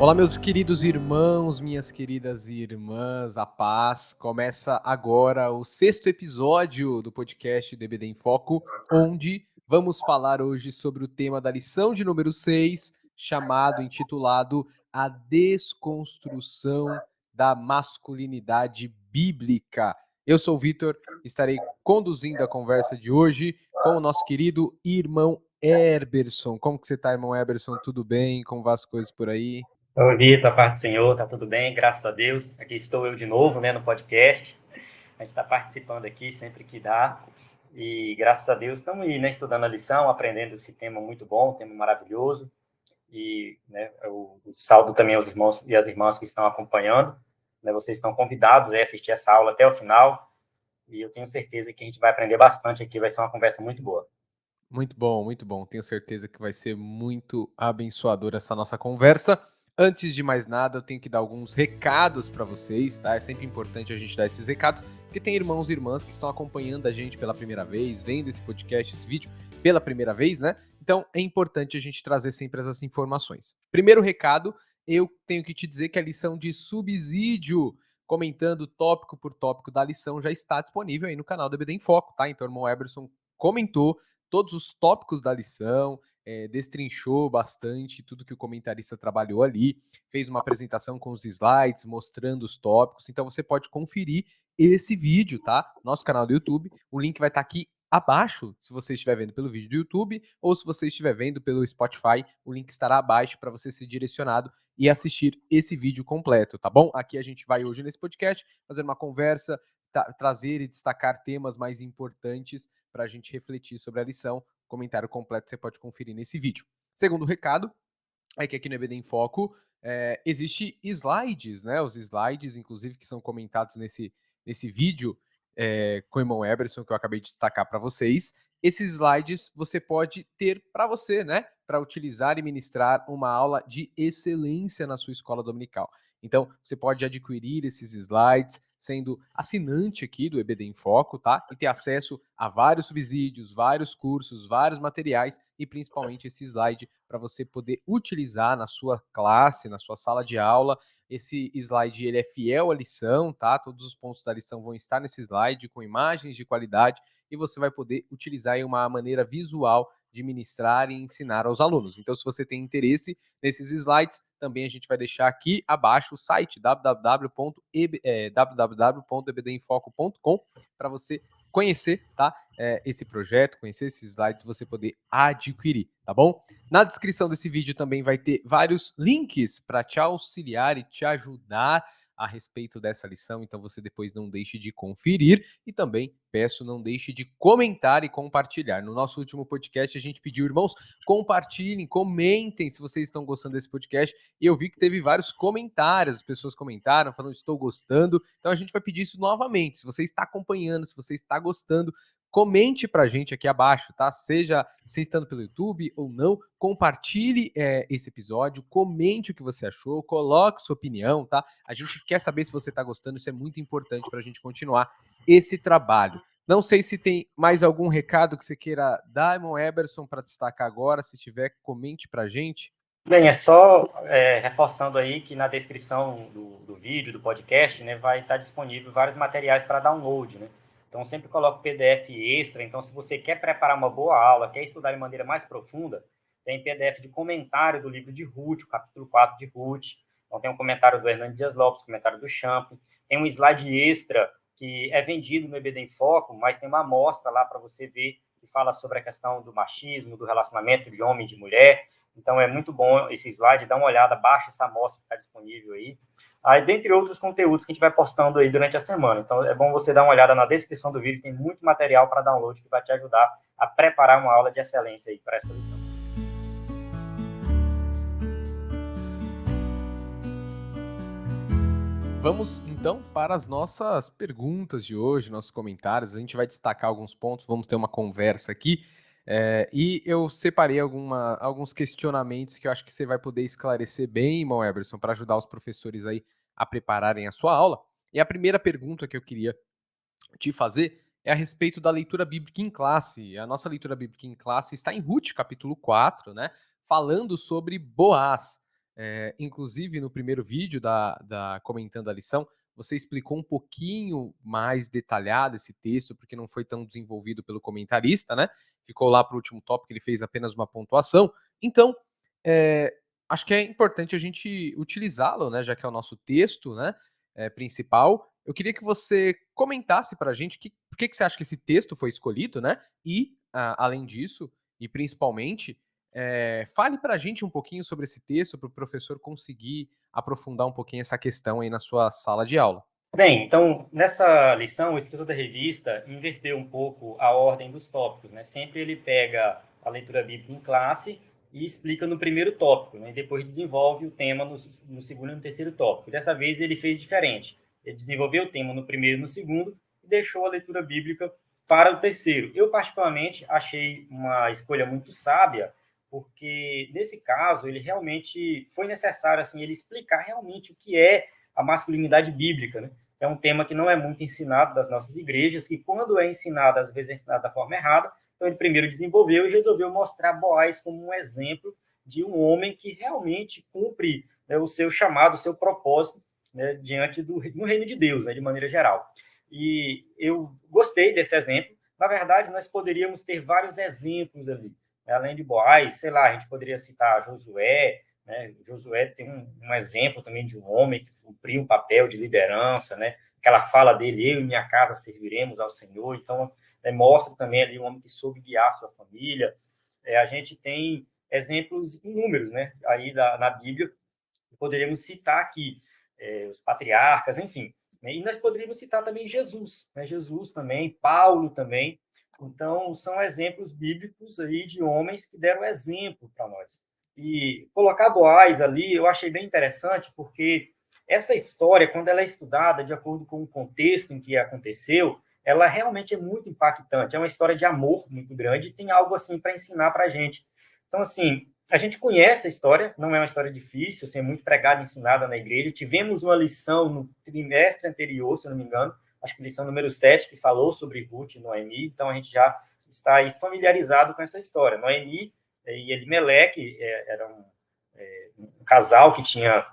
Olá, meus queridos irmãos, minhas queridas irmãs, a paz. Começa agora o 6º episódio do podcast DBD em Foco, onde vamos falar hoje sobre o tema da lição de número 6, intitulado A Desconstrução da Masculinidade Bíblica. Eu sou o Vitor, estarei conduzindo a conversa de hoje com o nosso querido irmão Herberson. Como que você tá, irmão Herberson? Tudo bem? Como vão as coisas por aí? Oi, Vitor, a paz do Senhor, tá tudo bem, graças a Deus. Aqui estou eu de novo, né, no podcast. A gente está participando aqui sempre que dá. E graças a Deus estamos aí, né, estudando a lição, aprendendo esse tema muito bom, tema maravilhoso. E, né, eu saúdo também aos irmãos e as irmãs que estão acompanhando. Né, vocês estão convidados a assistir essa aula até o final. E eu tenho certeza que a gente vai aprender bastante aqui, vai ser uma conversa muito boa. Muito bom, muito bom. Tenho certeza que vai ser muito abençoadora essa nossa conversa. Antes de mais nada, eu tenho que dar alguns recados para vocês, tá? É sempre importante a gente dar esses recados, porque tem irmãos e irmãs que estão acompanhando a gente pela primeira vez, vendo esse podcast, esse vídeo pela primeira vez, né? Então é importante a gente trazer sempre essas informações. Primeiro recado, eu tenho que te dizer que a lição de subsídio, comentando tópico por tópico da lição, já está disponível aí no canal do EBD em Foco, tá? Então o irmão Eberson comentou todos os tópicos da lição, destrinchou bastante tudo que o comentarista trabalhou ali, fez uma apresentação com os slides, mostrando os tópicos, então você pode conferir esse vídeo, tá? Nosso canal do YouTube, o link vai estar aqui abaixo, se você estiver vendo pelo vídeo do YouTube, ou se você estiver vendo pelo Spotify, o link estará abaixo para você ser direcionado e assistir esse vídeo completo, tá bom? Aqui a gente vai hoje nesse podcast fazer uma conversa, trazer e destacar temas mais importantes para a gente refletir sobre a lição. O comentário completo você pode conferir nesse vídeo. Segundo recado é que aqui no EBD em Foco existe slides, né? Os slides, inclusive, que são comentados nesse vídeo com o irmão Eberson, que eu acabei de destacar para vocês. Esses slides você pode ter para você, né? Para utilizar e ministrar uma aula de excelência na sua escola dominical. Então, você pode adquirir esses slides sendo assinante aqui do EBD em Foco, tá? E ter acesso a vários subsídios, vários cursos, vários materiais e principalmente esse slide para você poder utilizar na sua classe, na sua sala de aula. Esse slide ele é fiel à lição, tá? Todos os pontos da lição vão estar nesse slide com imagens de qualidade e você vai poder utilizar em uma maneira visual de ministrar e ensinar aos alunos. Então, se você tem interesse nesses slides, também a gente vai deixar aqui abaixo o site www.ebdinfoco.com para você conhecer, tá? Esse projeto, conhecer esses slides, você poder adquirir, tá bom? Na descrição desse vídeo também vai ter vários links para te auxiliar e te ajudar a respeito dessa lição, então você depois não deixe de conferir e também peço não deixe de comentar e compartilhar. No nosso último podcast a gente pediu, irmãos, compartilhem, comentem se vocês estão gostando desse podcast e eu vi que teve vários comentários, as pessoas comentaram, falando estou gostando, então a gente vai pedir isso novamente, se você está acompanhando, se você está gostando, comente pra gente aqui abaixo, tá? Seja você estando pelo YouTube ou não, compartilhe esse episódio, comente o que você achou, coloque sua opinião, tá? A gente quer saber se você está gostando, isso é muito importante para a gente continuar esse trabalho. Não sei se tem mais algum recado que você queira dar, irmão Eberson, para destacar agora. Se tiver, comente pra gente. Bem, é só reforçando aí que na descrição do vídeo, do podcast, né, vai estar disponível vários materiais para download, né? Então, sempre coloco PDF extra. Então, se você quer preparar uma boa aula, quer estudar de maneira mais profunda, tem PDF de comentário do livro de Ruth, o capítulo 4 de Ruth. Então, tem um comentário do Hernando Dias Lopes, comentário do Champ. Tem um slide extra que é vendido no EBD em Foco, mas tem uma amostra lá para você ver que fala sobre a questão do machismo, do relacionamento de homem e de mulher. Então, é muito bom esse slide, dá uma olhada, baixa essa amostra que está disponível aí. Aí, dentre outros conteúdos que a gente vai postando aí durante a semana. Então, é bom você dar uma olhada na descrição do vídeo, tem muito material para download que vai te ajudar a preparar uma aula de excelência aí para essa lição. Vamos então para as nossas perguntas de hoje, nossos comentários. A gente vai destacar alguns pontos, vamos ter uma conversa aqui. E eu separei alguns questionamentos que eu acho que você vai poder esclarecer bem, irmão Eberson, para ajudar os professores aí a prepararem a sua aula. E a primeira pergunta que eu queria te fazer é a respeito da leitura bíblica em classe. A nossa leitura bíblica em classe está em Ruth, capítulo 4, né? Falando sobre Boaz. Inclusive, no primeiro vídeo da Comentando a Lição, você explicou um pouquinho mais detalhado esse texto, porque não foi tão desenvolvido pelo comentarista, né? Ficou lá para o último tópico, ele fez apenas uma pontuação. Então, é, acho que é importante a gente utilizá-lo, né? Já que é o nosso texto, né? Principal. Eu queria que você comentasse para a gente por que você acha que esse texto foi escolhido, né? E, além disso, e principalmente, fale para a gente um pouquinho sobre esse texto, para o professor conseguir aprofundar um pouquinho essa questão aí na sua sala de aula. Bem, então, nessa lição, o escritor da revista inverteu um pouco a ordem dos tópicos, né? Sempre ele pega a leitura bíblica em classe e explica no primeiro tópico, né? E depois desenvolve o tema no segundo e no terceiro tópico. Dessa vez ele fez diferente. Ele desenvolveu o tema no primeiro e no segundo e deixou a leitura bíblica para o terceiro. Eu, particularmente, achei uma escolha muito sábia, porque, nesse caso, ele realmente foi necessário, assim, ele explicar realmente o que é a masculinidade bíblica, né? É um tema que não é muito ensinado das nossas igrejas, que quando é ensinado, às vezes é ensinado da forma errada. Então ele primeiro desenvolveu e resolveu mostrar Boaz como um exemplo de um homem que realmente cumpre, né, o seu chamado, o seu propósito, né, no reino de Deus, né, de maneira geral. E eu gostei desse exemplo. Na verdade, nós poderíamos ter vários exemplos ali, né? Além de Boaz, sei lá, a gente poderia citar Josué, né? Josué tem um exemplo também de um homem que cumpriu um papel de liderança, né? Aquela fala dele, eu e minha casa serviremos ao Senhor. Então, mostra também ali um homem que soube guiar a sua família. A gente tem exemplos inúmeros, né? Aí na Bíblia, poderíamos citar aqui os patriarcas, enfim. Né? E nós poderíamos citar também Jesus, né? Jesus também, Paulo também. Então, são exemplos bíblicos aí de homens que deram exemplo para nós. E colocar Boaz ali, eu achei bem interessante, porque essa história, quando ela é estudada de acordo com o contexto em que aconteceu, ela realmente é muito impactante. É uma história de amor muito grande e tem algo assim para ensinar para a gente. Então, assim, a gente conhece a história, não é uma história difícil, assim, é muito pregada e ensinada na igreja. Tivemos uma lição no trimestre anterior, se eu não me engano, acho que lição número 7, que falou sobre Ruth e Noemi, então a gente já está aí familiarizado com essa história. Noemi e Elimeleque eram um casal que tinha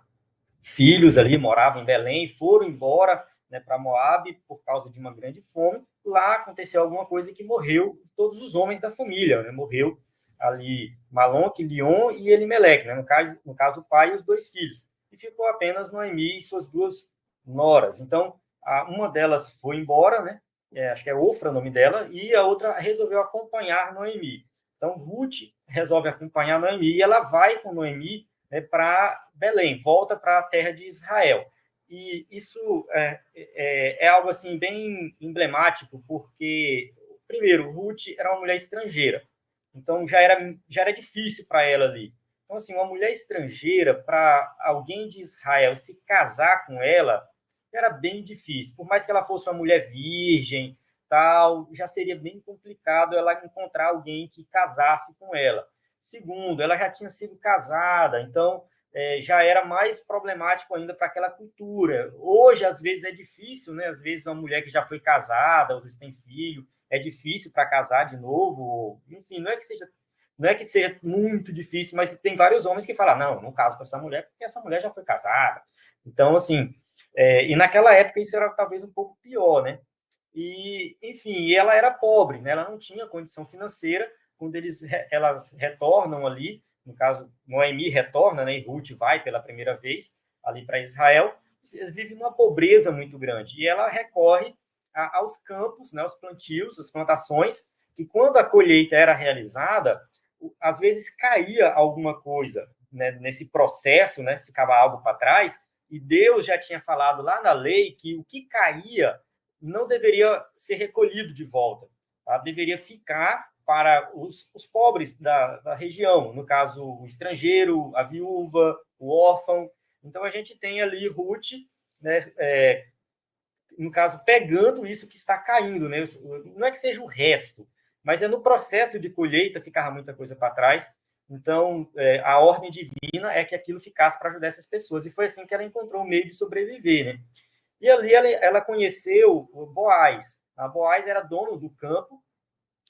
filhos ali, moravam em Belém, foram embora, né, para Moabe por causa de uma grande fome. Lá aconteceu alguma coisa que morreu todos os homens da família, né? Morreu ali Malom, Quilion e Elimeleque, né? No caso, o pai e os dois filhos. E ficou apenas Noemi e suas duas noras. Então, uma delas foi embora, né? Acho que é Ofra o nome dela, e a outra resolveu acompanhar Noemi. Então, Ruth resolve acompanhar Noemi e ela vai com Noemi, né, para Belém, volta para a terra de Israel. E isso é algo assim bem emblemático, porque, primeiro, Ruth era uma mulher estrangeira, então já era difícil para ela ali. Então, assim, uma mulher estrangeira, para alguém de Israel se casar com ela, era bem difícil. Por mais que ela fosse uma mulher virgem, tal, já seria bem complicado ela encontrar alguém que casasse com ela. Segundo, ela já tinha sido casada, então já era mais problemático ainda para aquela cultura. Hoje, às vezes, é difícil, né? Às vezes, uma mulher que já foi casada, às vezes tem filho, é difícil para casar de novo. Enfim, não é que seja muito difícil, mas tem vários homens que falam, não caso com essa mulher, porque essa mulher já foi casada. Então, assim, e naquela época isso era talvez um pouco pior, né? E, enfim, ela era pobre, né? Ela não tinha condição financeira. Quando elas retornam ali, no caso, Noemi retorna, né? E Ruth vai pela primeira vez ali para Israel, eles vivem numa pobreza muito grande. E ela recorre aos campos, né? Aos plantios, às plantações, que quando a colheita era realizada, às vezes caía alguma coisa, né? Nesse processo, né? Ficava algo para trás, e Deus já tinha falado lá na lei que o que caía não deveria ser recolhido de volta, tá? Deveria ficar para os pobres da região, no caso, o estrangeiro, a viúva, o órfão. Então, a gente tem ali Ruth, né, no caso, pegando isso que está caindo. Né? Não é que seja o resto, mas é no processo de colheita ficava muita coisa para trás. Então, a ordem divina é que aquilo ficasse para ajudar essas pessoas. E foi assim que ela encontrou um meio de sobreviver, né? E ali ela conheceu o Boaz. A Boaz era dono do campo,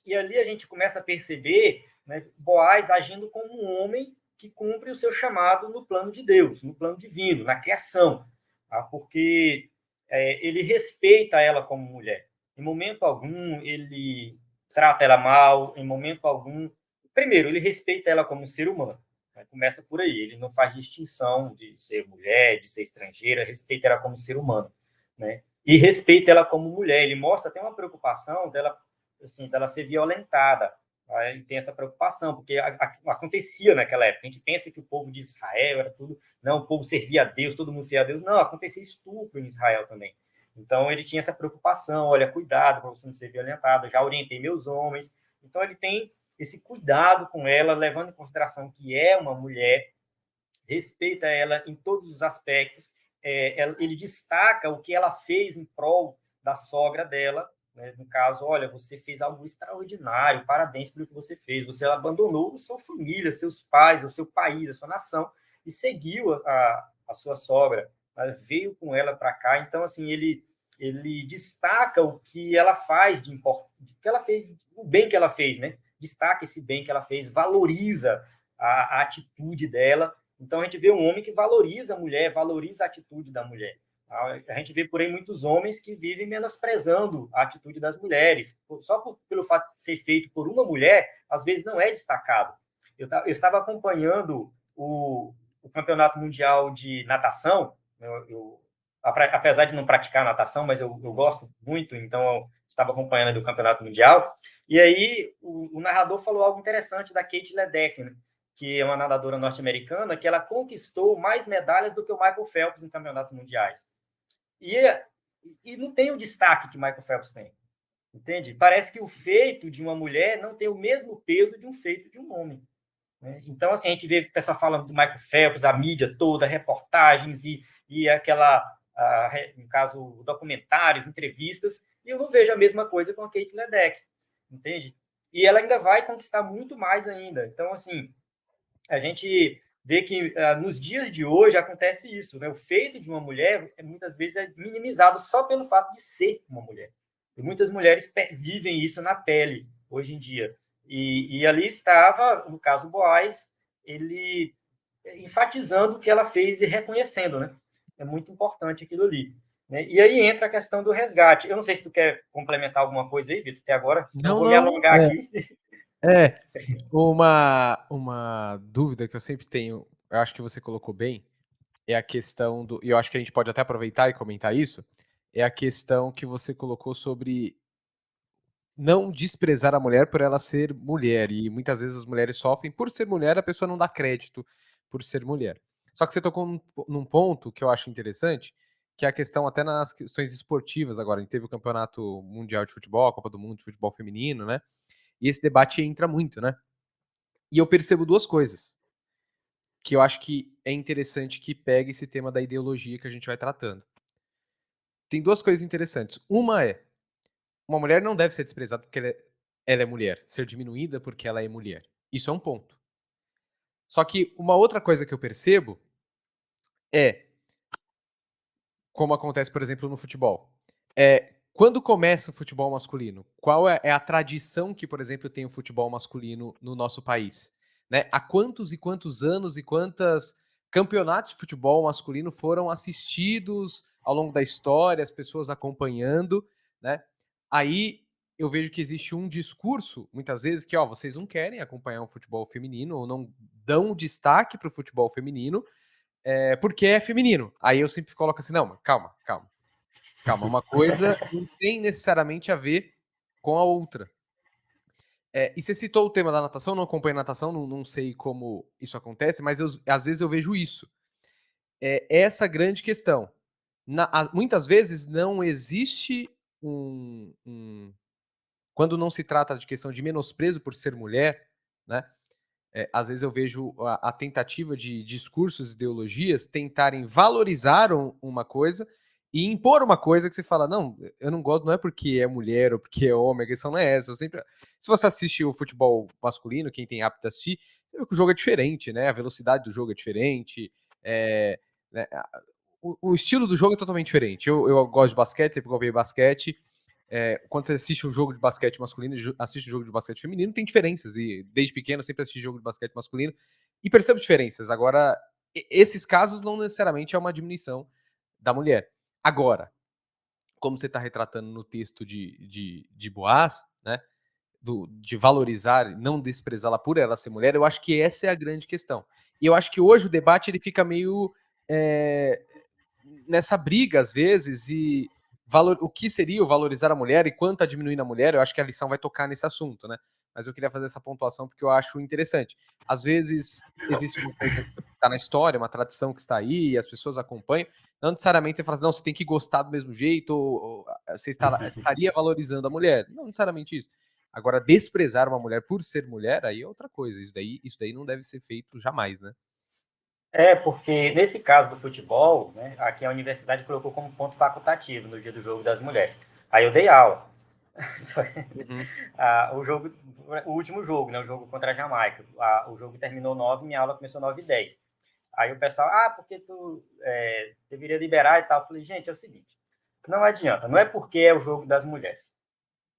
e ali a gente começa a perceber, né, Boaz agindo como um homem que cumpre o seu chamado no plano de Deus, no plano divino, na criação, tá? Porque ele respeita ela como mulher. Em momento algum ele trata ela mal, em momento algum. Primeiro, ele respeita ela como ser humano. Né? Começa por aí. Ele não faz distinção de ser mulher, de ser estrangeira, respeita ela como ser humano, né? E respeita ela como mulher. Ele mostra até uma preocupação dela, assim, dela ser violentada. Aí tem essa preocupação, porque acontecia naquela época. A gente pensa que o povo de Israel era tudo. Não, o povo servia a Deus, todo mundo servia a Deus. Não, acontecia estupro em Israel também. Então ele tinha essa preocupação: olha, cuidado para você não ser violentado, já orientei meus homens. Então ele tem esse cuidado com ela, levando em consideração que é uma mulher, respeita ela em todos os aspectos. Ele destaca o que ela fez em prol da sogra dela, né? No caso, olha, você fez algo extraordinário, parabéns pelo que você fez, você abandonou a sua família, seus pais, o seu país, a sua nação, e seguiu a sua sogra, né? Veio com ela para cá. Então, assim, ele destaca o que ela faz de importante, que ela fez, o bem que ela fez, né? Destaca esse bem que ela fez, valoriza a atitude dela. Então, a gente vê um homem que valoriza a mulher, valoriza a atitude da mulher. A gente vê por aí muitos homens que vivem menosprezando a atitude das mulheres. Só pelo fato de ser feito por uma mulher, às vezes não é destacado. Eu estava acompanhando o Campeonato Mundial de Natação. Apesar de não praticar natação, mas eu gosto muito, então eu estava acompanhando o Campeonato Mundial. E aí o narrador falou algo interessante da Kate Ledecky, né? Que é uma nadadora norte-americana, que ela conquistou mais medalhas do que o Michael Phelps em campeonatos mundiais. E não tem o destaque que Michael Phelps tem, entende? Parece que o feito de uma mulher não tem o mesmo peso de um feito de um homem, né? Então, assim, a gente vê o pessoal falando do Michael Phelps, a mídia toda, reportagens e no caso, documentários, entrevistas, e eu não vejo a mesma coisa com a Kate Ledecky, entende? E ela ainda vai conquistar muito mais ainda. Então, assim, a gente vê que nos dias de hoje acontece isso, né? O feito de uma mulher muitas vezes é minimizado só pelo fato de ser uma mulher. E muitas mulheres vivem isso na pele hoje em dia. E ali estava, no caso Boaz, ele enfatizando o que ela fez e reconhecendo, né? É muito importante aquilo ali, né? E aí entra a questão do resgate. Eu não sei se tu quer complementar alguma coisa aí, Vitor, até agora, senão eu Não, vou me não. alongar aqui. É, uma dúvida que eu sempre tenho, eu acho que você colocou bem, é a questão do. E eu acho que a gente pode até aproveitar e comentar isso. É a questão que você colocou sobre não desprezar a mulher por ela ser mulher. E muitas vezes as mulheres sofrem por ser mulher, a pessoa não dá crédito por ser mulher. Só que você tocou num ponto que eu acho interessante, que é a questão até nas questões esportivas agora. A gente teve o Campeonato Mundial de Futebol, a Copa do Mundo de Futebol Feminino, né? E esse debate entra muito, né? E eu percebo duas coisas que eu acho que é interessante que pegue esse tema da ideologia que a gente vai tratando. Tem duas coisas interessantes. Uma é, uma mulher não deve ser desprezada porque ela é mulher, ser diminuída porque ela é mulher. Isso é um ponto. Só que uma outra coisa que eu percebo é, como acontece, por exemplo, no futebol. Quando começa o futebol masculino, qual é a tradição que, por exemplo, tem o futebol masculino no nosso país? Né? Há quantos e quantos anos e quantas campeonatos de futebol masculino foram assistidos ao longo da história, as pessoas acompanhando, né? Aí eu vejo que existe um discurso, muitas vezes, que vocês não querem acompanhar o futebol feminino ou não dão destaque para o futebol feminino, porque é feminino. Aí eu sempre coloco assim, não, calma. Uma coisa não tem necessariamente a ver com a outra. E você citou o tema da natação, não acompanho natação, não sei como isso acontece, mas às vezes eu vejo isso. Essa grande questão. Muitas vezes não existe quando não se trata de questão de menosprezo por ser mulher, né? Às vezes eu vejo a tentativa de discursos, ideologias tentarem valorizar uma coisa e impor uma coisa que você fala, não, eu não gosto, não é porque é mulher ou porque é homem, a questão não é essa. Se você assiste o futebol masculino, quem tem apto a assistir, você vê que o jogo é diferente, né? A velocidade do jogo é diferente, né? O estilo do jogo é totalmente diferente. Eu gosto de basquete, sempre acompanhei basquete. Quando você assiste um jogo de basquete masculino e assiste um jogo de basquete feminino, tem diferenças. E desde pequeno eu sempre assisti jogo de basquete masculino. E percebo diferenças. Agora, esses casos não necessariamente é uma diminuição da mulher. Agora, como você está retratando no texto de Boaz, né? De valorizar, não desprezá-la por ela ser mulher, eu acho que essa é a grande questão. E eu acho que hoje o debate ele fica meio nessa briga, às vezes, e o que seria o valorizar a mulher e quanto a diminuir na mulher, eu acho que a lição vai tocar nesse assunto, né? Mas eu queria fazer essa pontuação porque eu acho interessante. Às vezes existe uma coisa que está na história, uma tradição que está aí, e as pessoas acompanham. Não necessariamente você fala assim, não, você tem que gostar do mesmo jeito, ou você estaria valorizando a mulher. Não necessariamente isso. Agora, desprezar uma mulher por ser mulher, aí é outra coisa. Isso daí não deve ser feito jamais, né? Porque nesse caso do futebol, né, aqui a universidade colocou como ponto facultativo no dia do jogo das mulheres. Aí eu dei aula. Uhum. O último jogo, né, o jogo contra a Jamaica. O jogo terminou 9, minha aula começou 9h10. Aí o pessoal, porque tu deveria liberar e tal. Eu falei, gente, é o seguinte, não adianta, não é porque é o jogo das mulheres.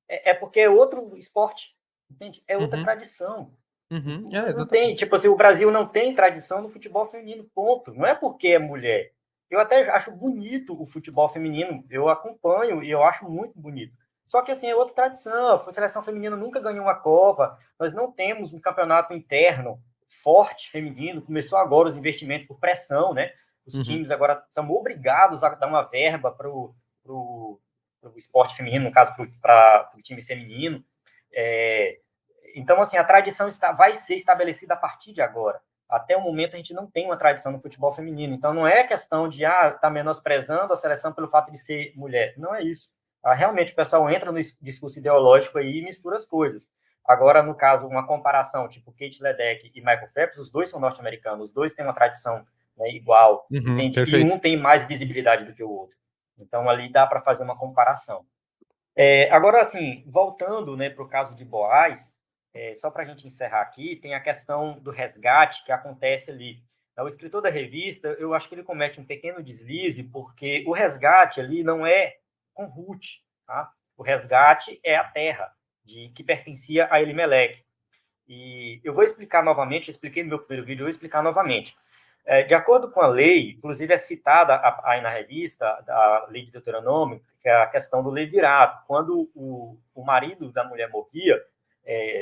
É porque é outro esporte, entende? É outra Uhum. tradição. Uhum. Não tem, Exatamente. tipo assim, o Brasil não tem tradição no futebol feminino, ponto. Não é porque é mulher. Eu até acho bonito o futebol feminino, eu acompanho e eu acho muito bonito. Só que, assim, é outra tradição. A seleção feminina nunca ganhou uma Copa, nós não temos um campeonato interno forte feminino. Começou agora os investimentos por pressão, né? Os Uhum. times agora são obrigados a dar uma verba para o esporte feminino, no caso, para o time feminino. Então, assim, a tradição vai ser estabelecida a partir de agora. Até o momento, a gente não tem uma tradição no futebol feminino. Então, não é questão de, tá menosprezando a seleção pelo fato de ser mulher. Não é isso. Realmente, o pessoal entra no discurso ideológico aí e mistura as coisas. Agora, no caso, uma comparação, tipo Kate Ledeck e Michael Phelps, os dois são norte-americanos, os dois têm uma tradição, né, igual, Uhum. entende? E um Perfeito. tem mais visibilidade do que o outro. Então, ali dá para fazer uma comparação. Agora, assim, voltando, né, para o caso de Boaz, só para a gente encerrar aqui, tem a questão do resgate que acontece ali. O escritor da revista, eu acho que ele comete um pequeno deslize, porque o resgate ali não é com Ruth, tá? O resgate é a terra que pertencia a Elimeleque. E eu vou explicar novamente, eu expliquei no meu primeiro vídeo, eu vou explicar novamente. De acordo com a lei, inclusive é citada aí na revista, a lei de Deuteronômio, que é a questão do levirato. Quando o marido da mulher morria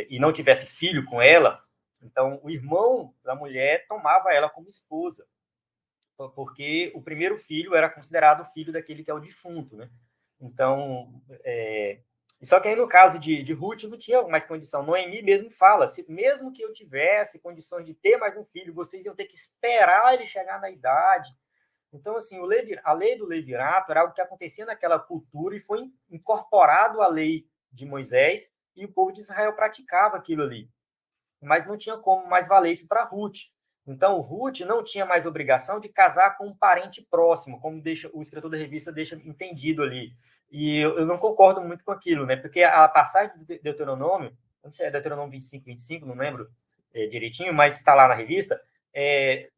e não tivesse filho com ela, então o irmão da mulher tomava ela como esposa, porque o primeiro filho era considerado o filho daquele que é o defunto, né? Então, só que aí no caso de Ruth não tinha mais condição. Noemi mesmo fala, mesmo que eu tivesse condições de ter mais um filho, vocês iam ter que esperar ele chegar na idade. Então, assim, a lei do levirato era algo que acontecia naquela cultura e foi incorporado à lei de Moisés e o povo de Israel praticava aquilo ali. Mas não tinha como mais valer isso para Ruth. Então, Ruth não tinha mais obrigação de casar com um parente próximo, como o escritor da revista deixa entendido ali. E eu não concordo muito com aquilo, né? Porque a passagem de Deuteronômio, não sei, é Deuteronômio 25, não lembro direitinho, mas está lá na revista,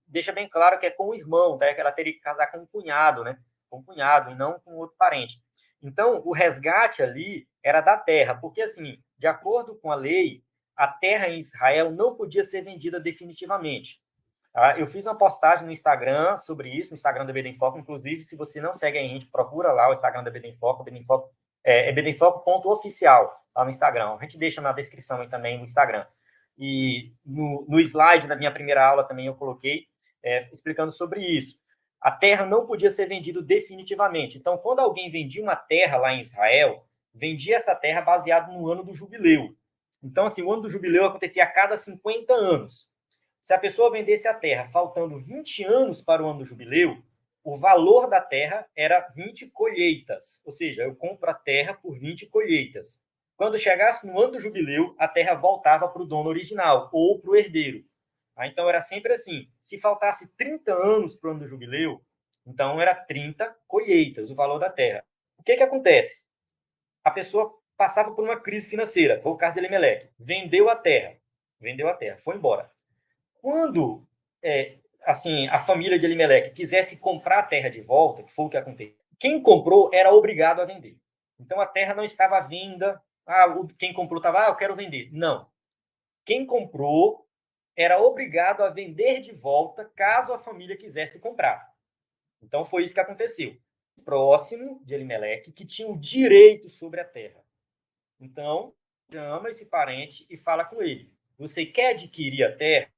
deixa bem claro que é com o irmão, tá? Que ela teria que casar com um cunhado, né? Com um cunhado e não com outro parente. Então, o resgate ali era da terra, porque, assim, de acordo com a lei, a terra em Israel não podia ser vendida definitivamente. Eu fiz uma postagem no Instagram sobre isso, no Instagram da Beden Foco. Inclusive, se você não segue a gente, procura lá o Instagram da Beden Foco. Beden Foco bedenfoco.oficial lá no Instagram. A gente deixa na descrição aí também no Instagram. E no slide da minha primeira aula também eu coloquei explicando sobre isso. A terra não podia ser vendida definitivamente. Então, quando alguém vendia uma terra lá em Israel, vendia essa terra baseado no ano do jubileu. Então, assim, o ano do jubileu acontecia a cada 50 anos. Se a pessoa vendesse a terra faltando 20 anos para o ano do jubileu, o valor da terra era 20 colheitas. Ou seja, eu compro a terra por 20 colheitas. Quando chegasse no ano do jubileu, a terra voltava para o dono original ou para o herdeiro. Então era sempre assim. Se faltasse 30 anos para o ano do jubileu, então era 30 colheitas o valor da terra. O que acontece? A pessoa passava por uma crise financeira, foi o caso de Elimelec, vendeu a terra, foi embora. Quando assim, a família de Elimelec quisesse comprar a terra de volta, que foi o que aconteceu, quem comprou era obrigado a vender. Então a terra não estava à venda, quem comprou estava, eu quero vender. Não. Quem comprou era obrigado a vender de volta caso a família quisesse comprar. Então foi isso que aconteceu. Próximo de Elimeleque, que tinha o direito sobre a terra. Então, chama esse parente e fala com ele. Você quer adquirir a terra?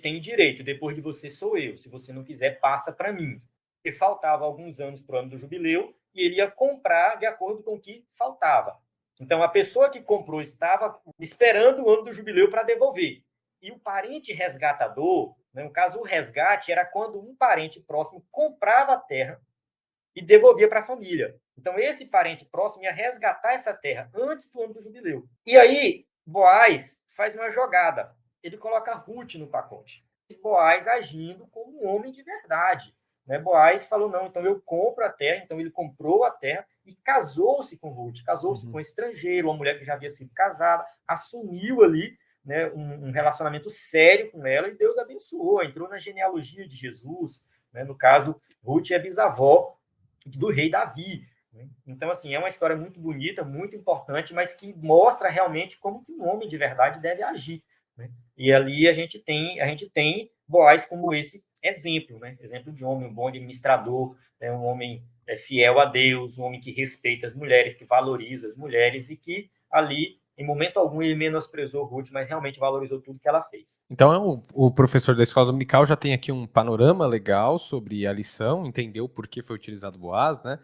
Tem direito. Depois de você sou eu. Se você não quiser, passa para mim. E faltava alguns anos para o ano do jubileu e ele ia comprar de acordo com o que faltava. Então, a pessoa que comprou estava esperando o ano do jubileu para devolver. E o parente resgatador, né, no caso, o resgate era quando um parente próximo comprava a terra e devolvia para a família. Então, esse parente próximo ia resgatar essa terra antes do ano do jubileu. E aí, Boaz faz uma jogada. Ele coloca Ruth no pacote. Boaz agindo como um homem de verdade. Né? Boaz falou, não, então eu compro a terra. Então, ele comprou a terra e casou-se com Ruth. Casou-se com um estrangeiro, uma mulher que já havia sido casada, assumiu ali, né, um relacionamento sério com ela e Deus abençoou. Entrou na genealogia de Jesus. Né? No caso, Ruth é bisavó do rei Davi. Né? Então, assim, é uma história muito bonita, muito importante, mas que mostra realmente como que um homem de verdade deve agir. Né? E ali a gente tem Boaz como esse exemplo, né? Exemplo de homem, um bom administrador, né? Um homem fiel a Deus, um homem que respeita as mulheres, que valoriza as mulheres e que ali, em momento algum, ele menosprezou Ruth, mas realmente valorizou tudo que ela fez. Então, o professor da escola dominical já tem aqui um panorama legal sobre a lição, entendeu por que foi utilizado Boaz, né?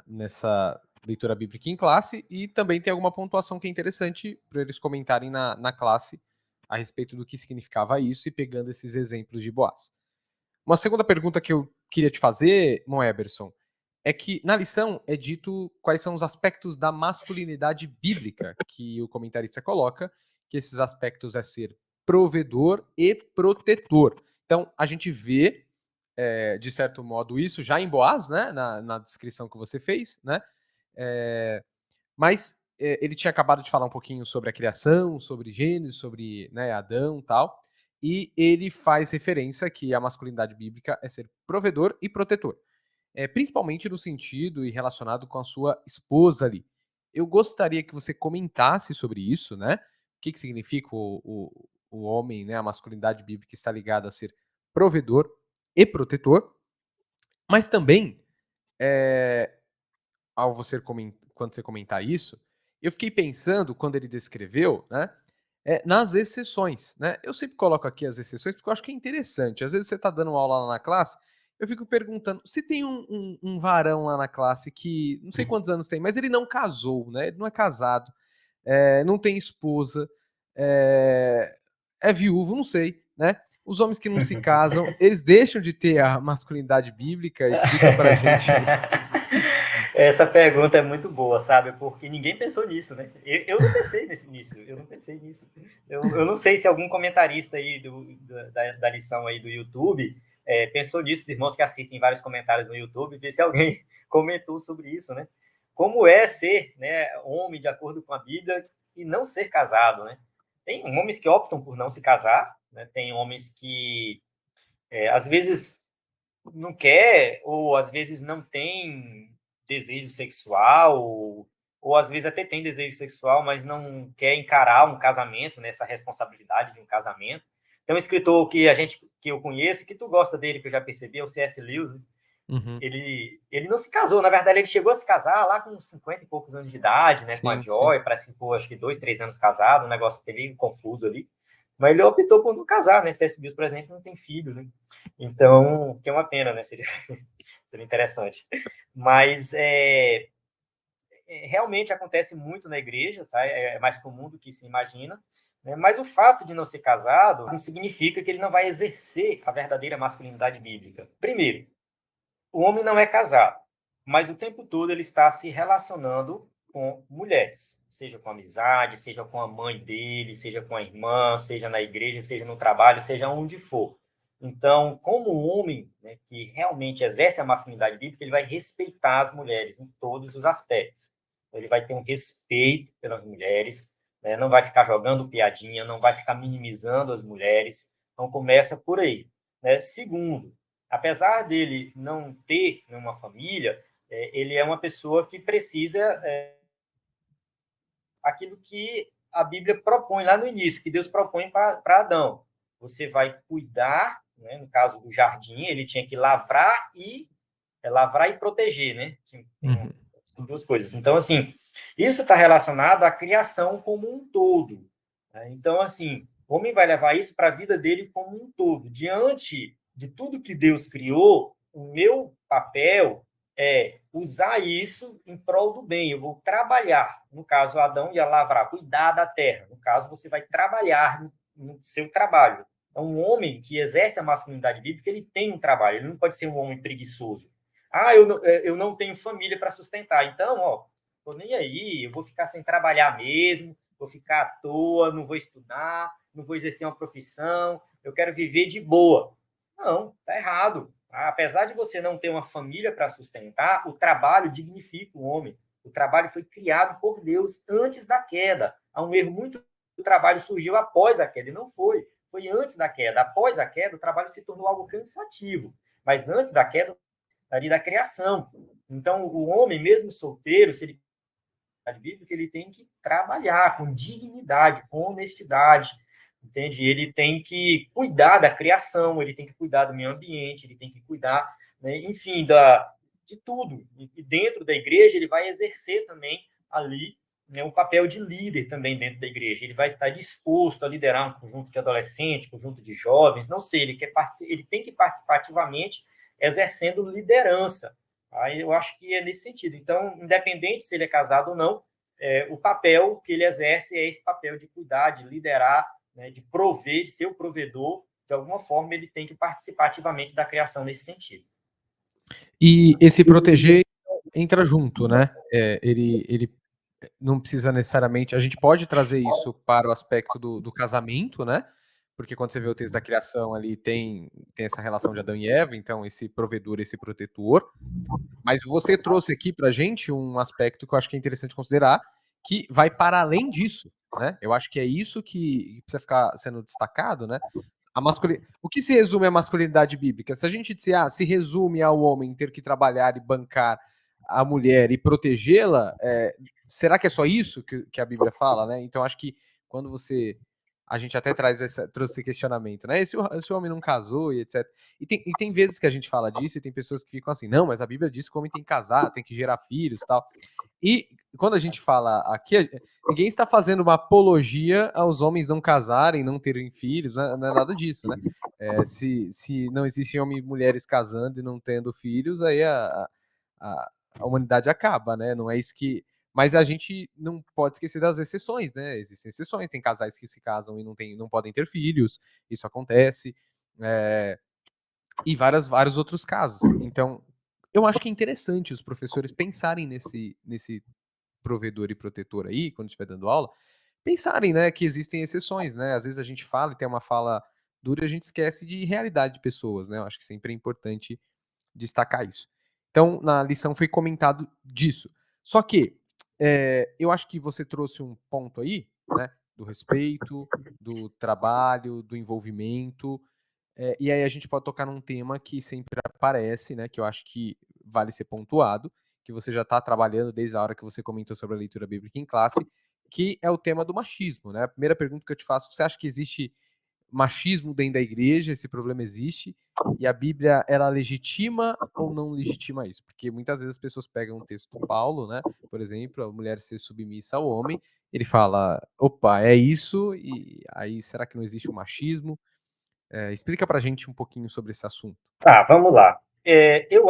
Nessa leitura bíblica em classe, e também tem alguma pontuação que é interessante para eles comentarem na classe a respeito do que significava isso e pegando esses exemplos de Boaz. Uma segunda pergunta que eu queria te fazer, Moeberson, é que na lição é dito quais são os aspectos da masculinidade bíblica que o comentarista coloca, que esses aspectos é ser provedor e protetor. Então, a gente vê, de certo modo, isso já em Boaz, né, na descrição que você fez, né, mas ele tinha acabado de falar um pouquinho sobre a criação, sobre Gênesis, sobre, né, Adão e tal, e ele faz referência que a masculinidade bíblica é ser provedor e protetor. Principalmente no sentido e relacionado com a sua esposa ali. Eu gostaria que você comentasse sobre isso, né? O que significa o homem, né? A masculinidade bíblica está ligada a ser provedor e protetor, mas também, quando você comentar isso, eu fiquei pensando, quando ele descreveu, né? Nas exceções, né? Eu sempre coloco aqui as exceções porque eu acho que é interessante. Às vezes você está dando aula lá na classe, eu fico perguntando se tem um varão lá na classe que não sei quantos anos tem, mas ele não casou, né? Ele não é casado, não tem esposa, é viúvo, não sei, né? Os homens que não se casam, eles deixam de ter a masculinidade bíblica? Explica pra gente. Essa pergunta é muito boa, sabe? Porque ninguém pensou nisso, né? Eu não pensei nisso, eu não pensei nisso. Eu não sei se algum comentarista aí da lição aí do YouTube pensou nisso, os irmãos que assistem vários comentários no YouTube, ver se alguém comentou sobre isso, né? Como é ser, né, homem de acordo com a Bíblia e não ser casado, né? Tem homens que optam por não se casar, né? Tem homens que às vezes não quer, ou às vezes não tem desejo sexual, ou às vezes até tem desejo sexual, mas não quer encarar um casamento, nessa responsabilidade de um casamento. Tem um escritor que eu conheço, que tu gosta dele, que eu já percebi, é o C.S. Lewis, né? Uhum. Ele não se casou, na verdade ele chegou a se casar lá com 50 e poucos anos de idade, né, com a Sim, sim. Joy, parece que ficou acho que 2, 3 anos casado, um negócio meio confuso ali, mas ele optou por não casar, né, C.S. Lewis, por exemplo, não tem filho, né, então, que é uma pena, né, seria interessante, mas realmente acontece muito na igreja, tá, é mais comum do que se imagina, né, mas o fato de não ser casado não significa que ele não vai exercer a verdadeira masculinidade bíblica. Primeiro, o homem não é casado, mas o tempo todo ele está se relacionando com mulheres, seja com amizade, seja com a mãe dele, seja com a irmã, seja na igreja, seja no trabalho, seja onde for. Então, como um homem, né, que realmente exerce a masculinidade bíblica, ele vai respeitar as mulheres em todos os aspectos. Ele vai ter um respeito pelas mulheres, né, não vai ficar jogando piadinha, não vai ficar minimizando as mulheres. Então, começa por aí. Né? Segundo, apesar dele não ter uma família, ele é uma pessoa que precisa aquilo que a Bíblia propõe lá no início, que Deus propõe para Adão. Você vai cuidar, né, no caso do jardim, ele tinha que lavrar e proteger, né? Tem Uhum. essas duas coisas. Então, assim, isso está relacionado à criação como um todo. Né? Então, assim, o homem vai levar isso para a vida dele como um todo. Diante de tudo que Deus criou, o meu papel é usar isso em prol do bem. Eu vou trabalhar. No caso, Adão ia lavrar, cuidar da terra. No caso, você vai trabalhar no seu trabalho. Então, um homem que exerce a masculinidade bíblica, ele tem um trabalho. Ele não pode ser um homem preguiçoso. Ah, eu não tenho família para sustentar. Então, ó, tô nem aí, eu vou ficar sem trabalhar mesmo, vou ficar à toa, não vou estudar, não vou exercer uma profissão, eu quero viver de boa. Não, tá errado. Apesar de você não ter uma família para sustentar, o trabalho dignifica o homem. O trabalho foi criado por Deus antes da queda. Há um erro muito. O trabalho surgiu após a queda, e não foi. Foi antes da queda. Após a queda, o trabalho se tornou algo cansativo. Mas antes da queda, ali da criação. Então, o homem, mesmo solteiro, se ele bíblica, ele tem que trabalhar com dignidade, com honestidade, entende? Ele tem que cuidar da criação, ele tem que cuidar do meio ambiente, ele tem que cuidar, né, enfim, de tudo. E dentro da igreja, ele vai exercer também ali, né, um papel de líder também dentro da igreja. Ele vai estar disposto a liderar um conjunto de adolescentes, um conjunto de jovens, não sei, ele tem que participar ativamente exercendo liderança. Aí eu acho que é nesse sentido. Então, independente se ele é casado ou não, o papel que ele exerce é esse papel de cuidar, de liderar, né, de prover, de ser o provedor. De alguma forma, ele tem que participar ativamente da criação nesse sentido. E esse proteger entra junto, né? Ele não precisa necessariamente. A gente pode trazer isso para o aspecto do casamento, né? Porque quando você vê o texto da criação ali, tem essa relação de Adão e Eva, então esse provedor, esse protetor. Mas você trouxe aqui para a gente um aspecto que eu acho que é interessante considerar, que vai para além disso, né? Eu acho que é isso que precisa ficar sendo destacado, né? O que se resume à masculinidade bíblica? Se a gente disser, se resume ao homem ter que trabalhar e bancar a mulher e protegê-la, será que é só isso que a Bíblia fala, né? Então acho que quando você a gente até trouxe esse questionamento, né? Se o homem não casou e etc. E tem vezes que a gente fala disso e tem pessoas que ficam assim, não, mas a Bíblia diz que o homem tem que casar, tem que gerar filhos e tal. E quando a gente fala aqui, ninguém está fazendo uma apologia aos homens não casarem, não terem filhos, né? Não é nada disso, né? Se não existem homens e mulheres casando e não tendo filhos, aí a humanidade acaba, né? Não é isso que. Mas a gente não pode esquecer das exceções, né? Existem exceções, tem casais que se casam e não podem ter filhos, isso acontece, e vários outros casos. Então, eu acho que é interessante os professores pensarem nesse provedor e protetor aí, quando estiver dando aula, pensarem, né, que existem exceções, né? Às vezes a gente fala e tem uma fala dura e a gente esquece de realidade de pessoas, né? Eu acho que sempre é importante destacar isso. Então, na lição foi comentado disso. Só que eu acho que você trouxe um ponto aí, né, do respeito, do trabalho, do envolvimento, e aí a gente pode tocar num tema que sempre aparece, né, que eu acho que vale ser pontuado, que você já está trabalhando desde a hora que você comentou sobre a leitura bíblica em classe, que é o tema do machismo, né? A primeira pergunta que eu te faço, você acha que existe machismo dentro da igreja, esse problema existe, e a Bíblia, ela legitima ou não legitima isso? Porque muitas vezes as pessoas pegam um texto do Paulo, né, por exemplo, a mulher ser submissa ao homem, ele fala, opa, é isso, e aí será que não existe o machismo? Explica pra gente um pouquinho sobre esse assunto. Tá, vamos lá. Eu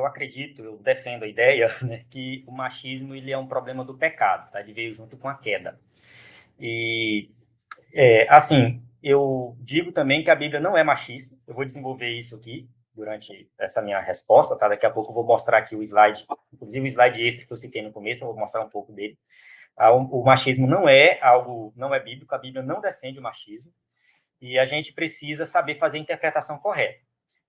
acredito, eu defendo a ideia, né, que o machismo ele é um problema do pecado, tá? Ele veio junto com a queda. E, assim, eu digo também que a Bíblia não é machista. Eu vou desenvolver isso aqui durante essa minha resposta, tá? Daqui a pouco eu vou mostrar aqui o slide, inclusive o slide extra que eu citei no começo, eu vou mostrar um pouco dele. O machismo não é bíblico, a Bíblia não defende o machismo, e a gente precisa saber fazer a interpretação correta.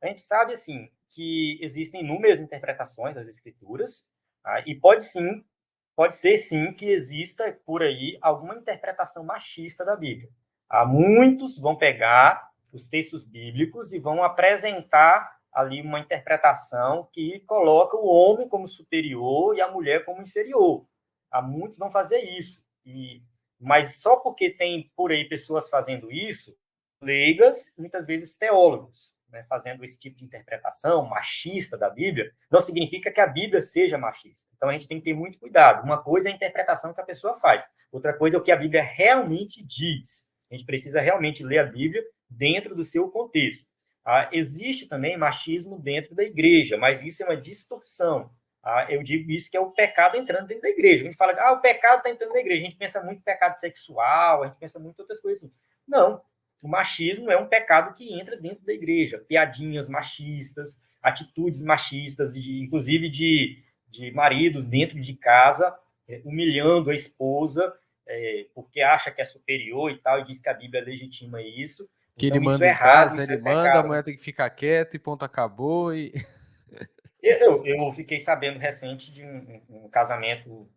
A gente sabe, assim, que existem inúmeras interpretações das escrituras, tá? E pode ser sim que exista por aí alguma interpretação machista da Bíblia. Muitos vão pegar os textos bíblicos e vão apresentar ali uma interpretação que coloca o homem como superior e a mulher como inferior. Muitos vão fazer isso. E Mas só porque tem por aí pessoas fazendo isso, leigas, muitas vezes teólogos, né, fazendo esse tipo de interpretação machista da Bíblia, não significa que a Bíblia seja machista. Então a gente tem que ter muito cuidado. Uma coisa é a interpretação que a pessoa faz, outra coisa é o que a Bíblia realmente diz. A gente precisa realmente ler a Bíblia dentro do seu contexto. Existe também machismo dentro da igreja, mas isso é uma distorção. Eu digo isso que é o pecado entrando dentro da igreja. A gente fala, o pecado está entrando na igreja. A gente pensa muito em pecado sexual, a gente pensa muito em outras coisas assim. Não, o machismo é um pecado que entra dentro da igreja. Piadinhas machistas, atitudes machistas, inclusive de maridos dentro de casa, humilhando a esposa, porque acha que é superior e tal, e diz que a Bíblia legitima isso. Que ele Então, isso manda é em errado, casa, isso é ele manda, a pecado. mulher tem que ficar quieta e ponto, acabou. E... Eu fiquei sabendo recente de um casamento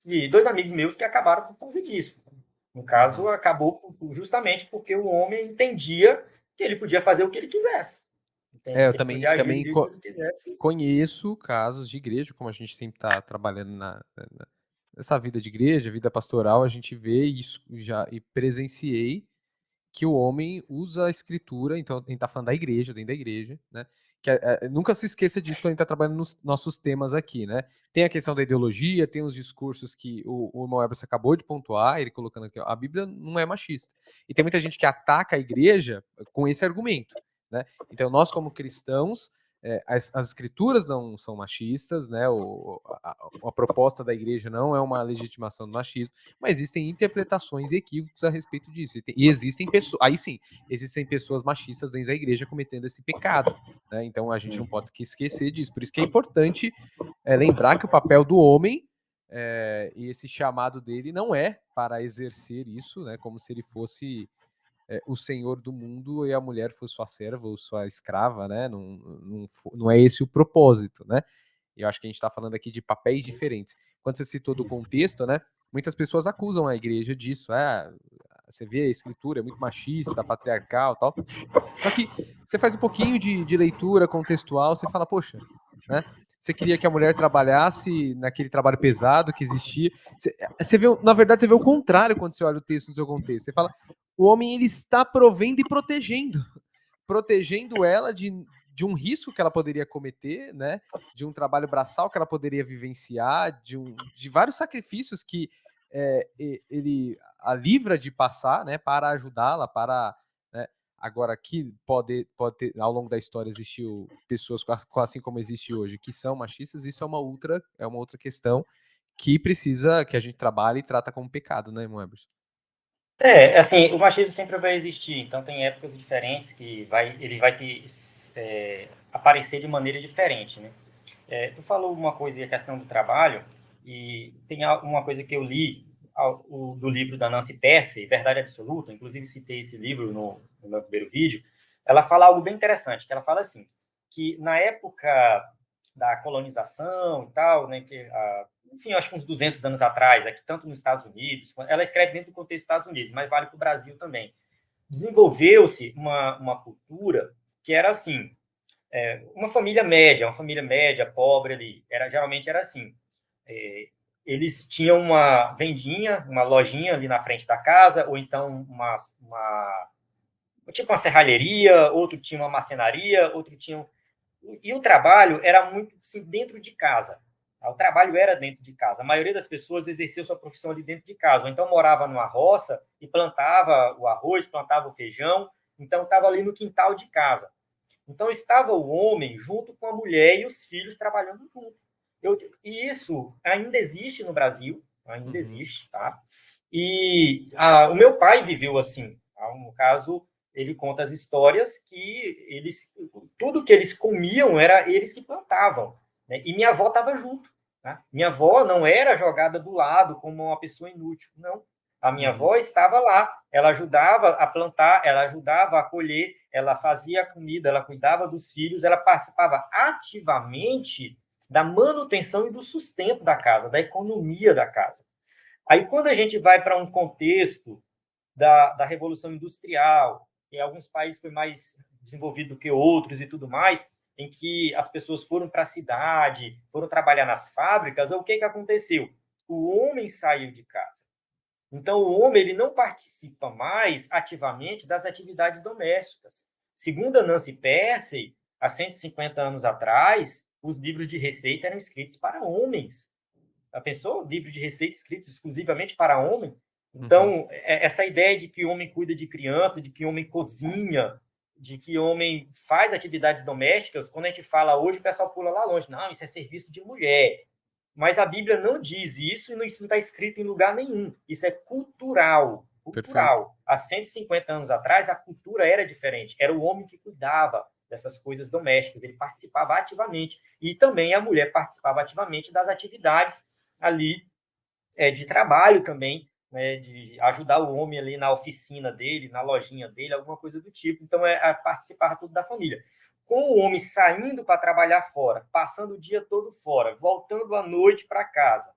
de dois amigos meus que acabaram por causa disso. No caso, acabou justamente porque o homem entendia que ele podia fazer o que ele quisesse. Entende? Eu Que ele também, podia agir do também jeito que ele quisesse. conheço casos de igreja, como a gente sempre está trabalhando nessa vida de igreja, vida pastoral, a gente vê isso já e presenciei que o homem usa a escritura, então a gente está falando da igreja, dentro da igreja, né? Que nunca se esqueça disso quando a gente está trabalhando nos nossos temas aqui, né? Tem a questão da ideologia, tem os discursos que o irmão Eberson acabou de pontuar, ele colocando aqui, ó, a Bíblia não é machista. E tem muita gente que ataca a igreja com esse argumento, né? Então nós como cristãos, as escrituras não são machistas, né? A proposta da igreja não é uma legitimação do machismo, mas existem interpretações e equívocos a respeito disso. E existem pessoas, aí sim, existem pessoas machistas dentro da igreja cometendo esse pecado. Né? Então a gente não pode esquecer disso. Por isso que é importante lembrar que o papel do homem e esse chamado dele não é para exercer isso, né? Como se ele fosse o senhor do mundo e a mulher fosse sua serva ou sua escrava, né? Não é esse o propósito, né? Eu acho que a gente está falando aqui de papéis diferentes. Quando você citou do contexto, né? Muitas pessoas acusam a igreja disso. Você vê a escritura é muito machista, patriarcal, tal. Só que você faz um pouquinho de leitura contextual, você fala, poxa, né? Você queria que a mulher trabalhasse naquele trabalho pesado que existia. Você vê, na verdade, você vê o contrário quando você olha o texto no seu contexto. Você fala, o homem ele está provendo e protegendo ela de um risco que ela poderia cometer, né? De um trabalho braçal que ela poderia vivenciar, de vários sacrifícios que ele a livra de passar, né? Para ajudá-la, para né, agora que pode ter, ao longo da história existiu pessoas assim como existe hoje que são machistas. Isso é uma outra questão que a gente trabalha e trata como pecado, né, Moebers? Assim, o machismo sempre vai existir, então tem épocas diferentes que ele vai aparecer de maneira diferente, né? Tu falou uma coisa e a questão do trabalho, e tem uma coisa que eu li do livro da Nancy Pearcey, Verdade Absoluta, inclusive citei esse livro no meu primeiro vídeo. Ela fala algo bem interessante, que ela fala assim, que na época da colonização e tal, né, enfim, acho que uns 200 anos atrás, aqui tanto nos Estados Unidos, ela escreve dentro do contexto dos Estados Unidos, mas vale para o Brasil também. Desenvolveu-se uma cultura que era assim, uma família média, pobre ali, geralmente era assim. Eles tinham uma vendinha, uma lojinha ali na frente da casa, ou então tipo uma serralheria, outro tinha uma marcenaria, outro tinha. E o trabalho era muito assim, dentro de casa. O trabalho era dentro de casa. A maioria das pessoas exerceu sua profissão ali dentro de casa. Ou então morava numa roça e plantava o arroz, plantava o feijão. Então estava ali no quintal de casa. Então estava o homem junto com a mulher e os filhos trabalhando junto. E isso ainda existe no Brasil, ainda existe, tá? E o meu pai viveu assim. Tá? No caso, ele conta as histórias que tudo que eles comiam era eles que plantavam. Né? E minha avó estava junto. Né? Minha avó não era jogada do lado como uma pessoa inútil, não. A minha avó estava lá, ela ajudava a plantar, ela ajudava a colher, ela fazia a comida, ela cuidava dos filhos, ela participava ativamente da manutenção e do sustento da casa, da economia da casa. Aí, quando a gente vai para um contexto da Revolução Industrial, em alguns países foi mais desenvolvido do que outros e tudo mais, em que as pessoas foram para a cidade, foram trabalhar nas fábricas, o que aconteceu? O homem saiu de casa. Então, o homem ele não participa mais ativamente das atividades domésticas. Segundo a Nancy Pearcey, há 150 anos atrás, os livros de receita eram escritos para homens. Já pensou? Livro de receita escrito exclusivamente para homem? Uhum. Então, essa ideia de que o homem cuida de criança, de que o homem cozinha, de que o homem faz atividades domésticas, quando a gente fala hoje, o pessoal pula lá longe. Não, isso é serviço de mulher. Mas a Bíblia não diz isso e isso não está escrito em lugar nenhum. Isso é cultural. Perfeito. Cultural. Há 150 anos atrás, a cultura era diferente. Era o homem que cuidava dessas coisas domésticas. Ele participava ativamente. E também a mulher participava ativamente das atividades ali de trabalho também, né, de ajudar o homem ali na oficina dele, na lojinha dele, alguma coisa do tipo. Então, participar tudo da família. Com o homem saindo para trabalhar fora, passando o dia todo fora, voltando à noite para casa,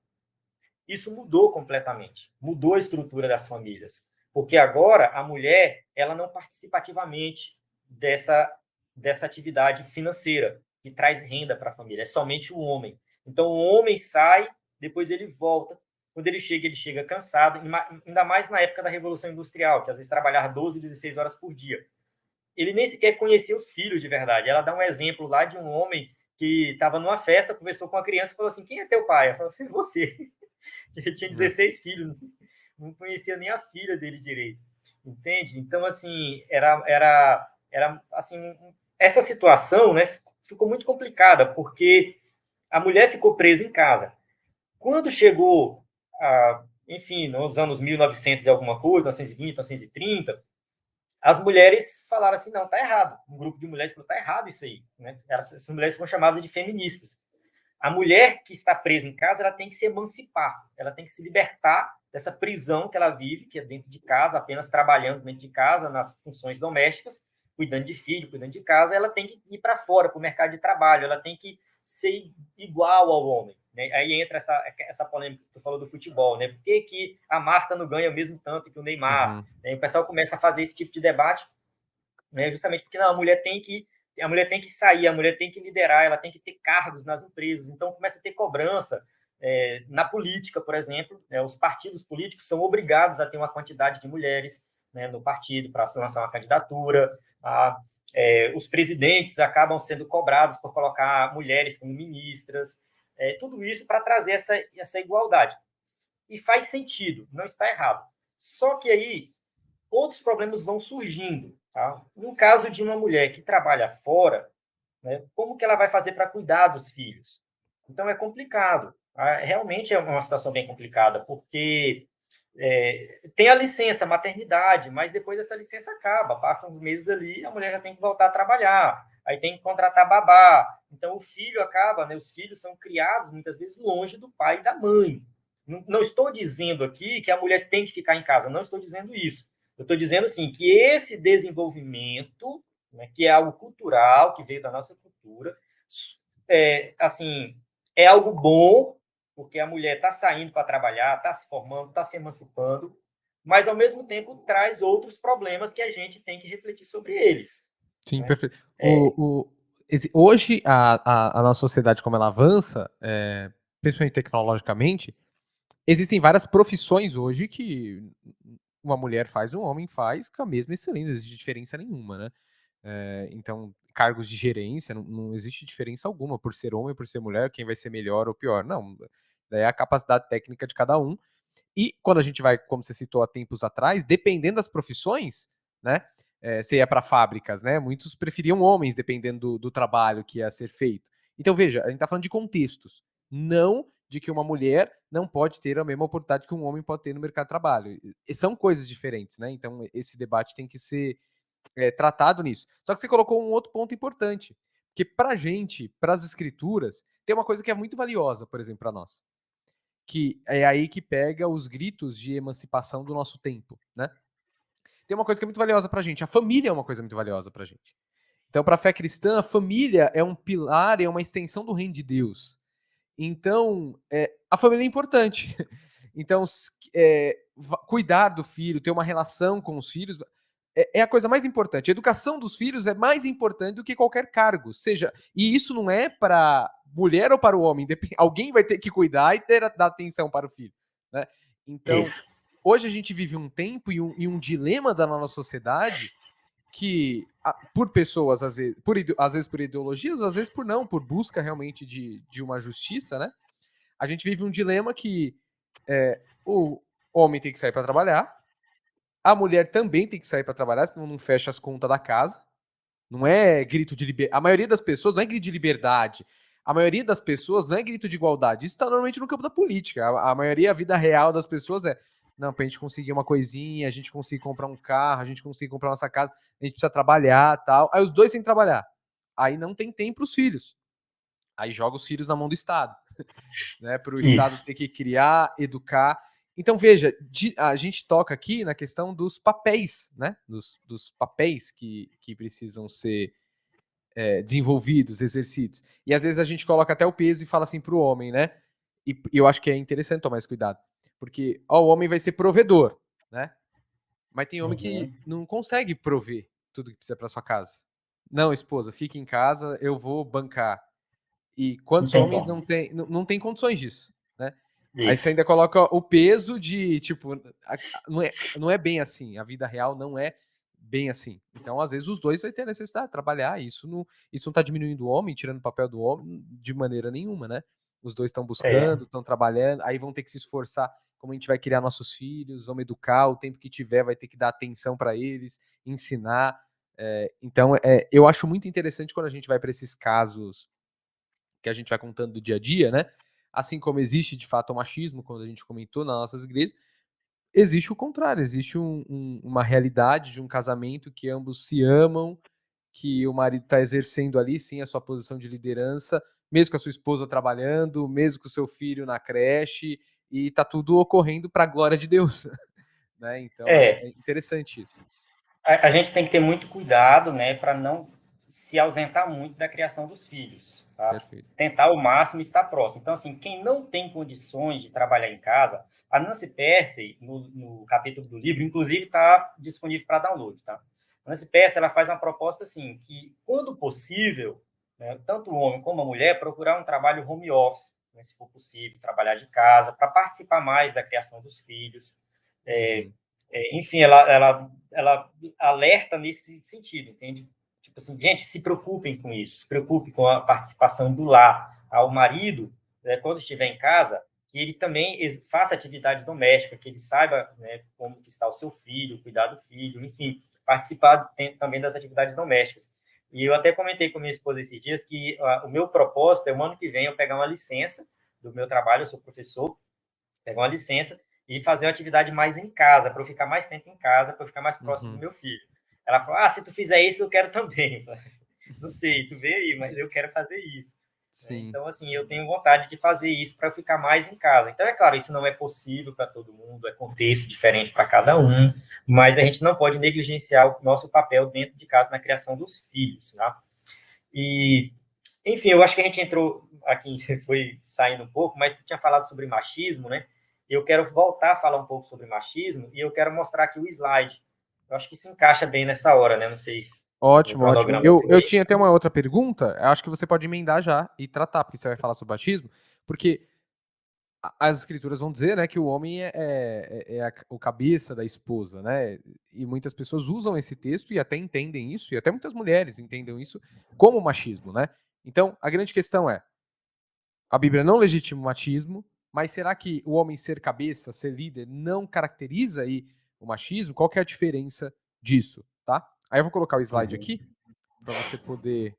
isso mudou completamente. Mudou a estrutura das famílias. Porque agora a mulher ela não participa ativamente dessa atividade financeira que traz renda para a família. É somente o homem. Então o homem sai, depois ele volta. Quando ele chega cansado, ainda mais na época da Revolução Industrial, que às vezes trabalhava 12, 16 horas por dia. Ele nem sequer conhecia os filhos de verdade. Ela dá um exemplo lá de um homem que estava numa festa, conversou com a criança e falou assim: quem é teu pai? Ela falou assim: você. Ele tinha É. 16 filhos, não conhecia nem a filha dele direito, entende? Então, assim, era assim, essa situação, né, ficou muito complicada, porque a mulher ficou presa em casa. Quando chegou, enfim, nos anos 1900 e alguma coisa, 1920, 1930, as mulheres falaram assim, não, tá errado. Um grupo de mulheres falou, tá errado isso aí. Né? Essas mulheres foram chamadas de feministas. A mulher que está presa em casa, ela tem que se emancipar, ela tem que se libertar dessa prisão que ela vive, que é dentro de casa, apenas trabalhando dentro de casa, nas funções domésticas, cuidando de filho, cuidando de casa, ela tem que ir para fora, para o mercado de trabalho, ela tem que ser igual ao homem. Né? Aí entra essa polêmica que tu falou do futebol, né? Por que a Marta não ganha o mesmo tanto que o Neymar? Uhum. Né? O pessoal começa a fazer esse tipo de debate, né? Justamente porque não, a mulher tem que sair, a mulher tem que liderar, ela tem que ter cargos nas empresas, então começa a ter cobrança na política, por exemplo, né? Os partidos políticos são obrigados a ter uma quantidade de mulheres, né, no partido para se lançar uma candidatura, os presidentes acabam sendo cobrados por colocar mulheres como ministras, tudo isso para trazer essa igualdade. E faz sentido, não está errado. Só que aí outros problemas vão surgindo. Tá? No caso de uma mulher que trabalha fora, né, como que ela vai fazer para cuidar dos filhos? Então é complicado. Tá? Realmente é uma situação bem complicada, porque tem a licença maternidade, mas depois essa licença acaba, passam uns meses ali, a mulher já tem que voltar a trabalhar, aí tem que contratar babá. Então o filho acaba, né, os filhos são criados muitas vezes longe do pai e da mãe. Não estou dizendo aqui que a mulher tem que ficar em casa, não estou dizendo isso. Eu estou dizendo assim que esse desenvolvimento, né, que é algo cultural, que veio da nossa cultura, assim, é algo bom, porque a mulher está saindo para trabalhar, está se formando, está se emancipando, mas ao mesmo tempo traz outros problemas que a gente tem que refletir sobre eles. Sim, Né? perfeito. Hoje, a nossa sociedade, como ela avança, principalmente tecnologicamente, existem várias profissões hoje que uma mulher faz, um homem faz com a mesma excelência, não existe diferença nenhuma, né? Então, cargos de gerência, não existe diferença alguma por ser homem, por ser mulher, quem vai ser melhor ou pior. Não, daí é a capacidade técnica de cada um. E quando a gente vai, como você citou há tempos atrás, dependendo das profissões, né? Você ia para fábricas, né? Muitos preferiam homens, dependendo do trabalho que ia ser feito. Então, veja, a gente está falando de contextos, não de que uma mulher não pode ter a mesma oportunidade que um homem pode ter no mercado de trabalho. E são coisas diferentes, né? Então, esse debate tem que ser tratado nisso. Só que você colocou um outro ponto importante, que para gente, para as escrituras, tem uma coisa que é muito valiosa, por exemplo, para nós, que é aí que pega os gritos de emancipação do nosso tempo, né? Tem uma coisa que é muito valiosa pra gente, a família é uma coisa muito valiosa pra gente. Então, para a fé cristã, a família é um pilar, é uma extensão do reino de Deus. Então, a família é importante. Então, cuidar do filho, ter uma relação com os filhos, é a coisa mais importante. A educação dos filhos é mais importante do que qualquer cargo. Seja, e isso não é para mulher ou para o homem. Alguém vai ter que cuidar e dar atenção para o filho. Né? Então, Isso. hoje a gente vive um tempo e um dilema da nossa sociedade que, por pessoas, às vezes por ideologias, às vezes por não, por busca realmente de uma justiça, né? A gente vive um dilema que o homem tem que sair para trabalhar, a mulher também tem que sair para trabalhar, senão não fecha as contas da casa. Não é grito de liberdade. A maioria das pessoas não é grito de liberdade. A maioria das pessoas não é grito de igualdade. Isso está normalmente no campo da política. A maioria, a vida real das pessoas é: não, para a gente conseguir uma coisinha, a gente conseguir comprar um carro, a gente conseguir comprar nossa casa, a gente precisa trabalhar, tal. Aí os dois têm que trabalhar. Aí não tem tempo para os filhos. Aí joga os filhos na mão do Estado, né? Para o Estado ter que criar, educar. Então, veja, a gente toca aqui na questão dos papéis, né? Dos papéis que precisam ser desenvolvidos, exercidos. E às vezes a gente coloca até o peso e fala assim para o homem, né? E eu acho que é interessante tomar esse cuidado. Porque o homem vai ser provedor, né? Mas tem homem que não consegue prover tudo que precisa para sua casa. Não, esposa, fica em casa, eu vou bancar. E quantos homens não tem condições disso, né? Isso. Aí você ainda coloca o peso de, tipo, não é bem assim. A vida real não é bem assim. Então, às vezes, os dois vão ter a necessidade de trabalhar. Isso não está diminuindo o homem, tirando o papel do homem de maneira nenhuma, né? Os dois estão buscando, estão trabalhando, aí vão ter que se esforçar. Como a gente vai criar nossos filhos, vamos educar, o tempo que tiver vai ter que dar atenção para eles, ensinar. Então, eu acho muito interessante quando a gente vai para esses casos que a gente vai contando do dia a dia, né? Assim como existe de fato o machismo, quando a gente comentou nas nossas igrejas, existe o contrário, existe uma realidade de um casamento que ambos se amam, que o marido está exercendo ali sim a sua posição de liderança, mesmo com a sua esposa trabalhando, mesmo com o seu filho na creche, e está tudo ocorrendo para a glória de Deus. Né? Então é interessante isso. A gente tem que ter muito cuidado, né, para não se ausentar muito da criação dos filhos. Tá? Perfeito. Tentar ao máximo estar próximo. Então, assim, quem não tem condições de trabalhar em casa, a Nancy Pearcey, no capítulo do livro, inclusive está disponível para download. Tá? A Nancy Pearcey ela faz uma proposta assim, que, quando possível, né, tanto o homem como a mulher procurar um trabalho home office, né, se for possível, trabalhar de casa, para participar mais da criação dos filhos. Enfim, ela alerta nesse sentido, entende? Tipo assim, gente, se preocupem com isso, se preocupem com a participação do lar. Ao marido, né, quando estiver em casa, que ele também faça atividades domésticas, que ele saiba, né, como que está o seu filho, cuidar do filho, enfim, participar também das atividades domésticas. E eu até comentei com minha esposa esses dias que o meu propósito é, o ano que vem, eu pegar uma licença do meu trabalho, eu sou professor, pegar uma licença e fazer uma atividade mais em casa, para eu ficar mais tempo em casa, para eu ficar mais próximo do meu filho. Ela falou, se tu fizer isso, eu quero também. Não sei, tu vê aí, mas eu quero fazer isso. Sim. Então, assim, eu tenho vontade de fazer isso para eu ficar mais em casa. Então, é claro, isso não é possível para todo mundo, é contexto diferente para cada um, mas a gente não pode negligenciar o nosso papel dentro de casa na criação dos filhos, tá? E, enfim, eu acho que a gente entrou aqui, foi saindo um pouco, mas tu tinha falado sobre machismo, né? Eu quero voltar a falar um pouco sobre machismo e eu quero mostrar aqui o slide. Eu acho que se encaixa bem nessa hora, né? Não sei se Ótimo, ótimo. Eu tinha até uma outra pergunta, acho que você pode emendar já e tratar, porque você vai falar sobre batismo, porque as escrituras vão dizer, né, que o homem o cabeça da esposa, né, e muitas pessoas usam esse texto e até entendem isso, e até muitas mulheres entendem isso como machismo, né? Então, a grande questão é, a Bíblia não legitima o machismo, mas será que o homem ser cabeça, ser líder, não caracteriza aí o machismo? Qual que é a diferença disso, tá? Aí eu vou colocar o slide aqui para você poder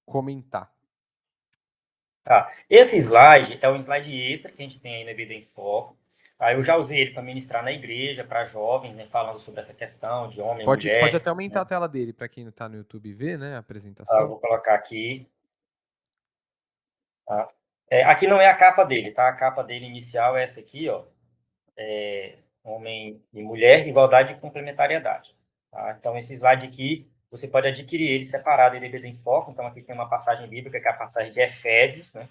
comentar. Tá. Esse slide é um slide extra que a gente tem aí na Vida em Foco. Eu já usei ele para ministrar na igreja, para jovens, né, falando sobre essa questão de homem e mulher. Pode até aumentar, né, a tela dele para quem não está no YouTube ver, né, a apresentação. Eu vou colocar aqui. Tá? Aqui não é a capa dele, tá? A capa dele inicial é essa aqui, ó. Homem e mulher, igualdade e complementariedade. Tá? Então, esse slide aqui, você pode adquirir ele separado em DVD em Foco. Então, aqui tem uma passagem bíblica, que é a passagem de Efésios, né?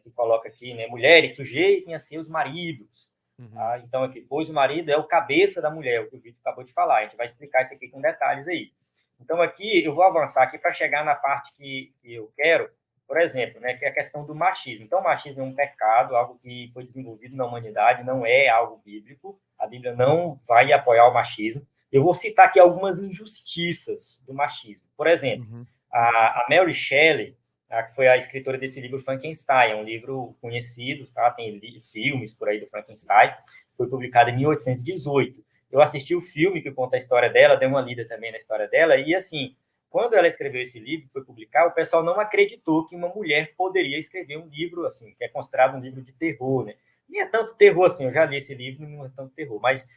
Que coloca aqui, né? Mulheres, sujeitem a seus maridos. Tá? Então, aqui, pois o marido é o cabeça da mulher, o que o Vitor acabou de falar. A gente vai explicar isso aqui com detalhes aí. Então, aqui, eu vou avançar aqui para chegar na parte que eu quero, Por exemplo, né, que é a questão do machismo. Então, o machismo é um pecado, algo que foi desenvolvido na humanidade, não é algo bíblico. A Bíblia não vai apoiar o machismo. Eu vou citar aqui algumas injustiças do machismo. Por exemplo, Uhum. a Mary Shelley, que foi a escritora desse livro Frankenstein, é um livro conhecido, tá? Tem filmes por aí do Frankenstein, foi publicado em 1818. Eu assisti o filme que conta a história dela, dei uma lida também na história dela, e assim, quando ela escreveu esse livro, foi publicar, o pessoal não acreditou que uma mulher poderia escrever um livro assim, que é considerado um livro de terror, né? Nem é tanto terror assim, eu já li esse livro, não é tanto terror, mas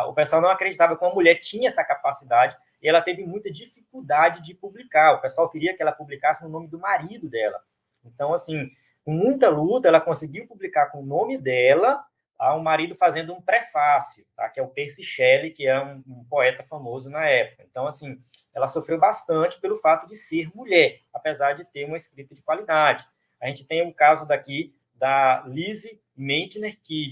o pessoal não acreditava que uma mulher tinha essa capacidade e ela teve muita dificuldade de publicar. O pessoal queria que ela publicasse no nome do marido dela. Então, assim, com muita luta, ela conseguiu publicar com o nome dela, o marido fazendo um prefácio, tá? Que é o Percy Shelley, que é um poeta famoso na época. Então, assim, ela sofreu bastante pelo fato de ser mulher, apesar de ter uma escrita de qualidade. A gente tem um caso daqui da Lise Meitner, que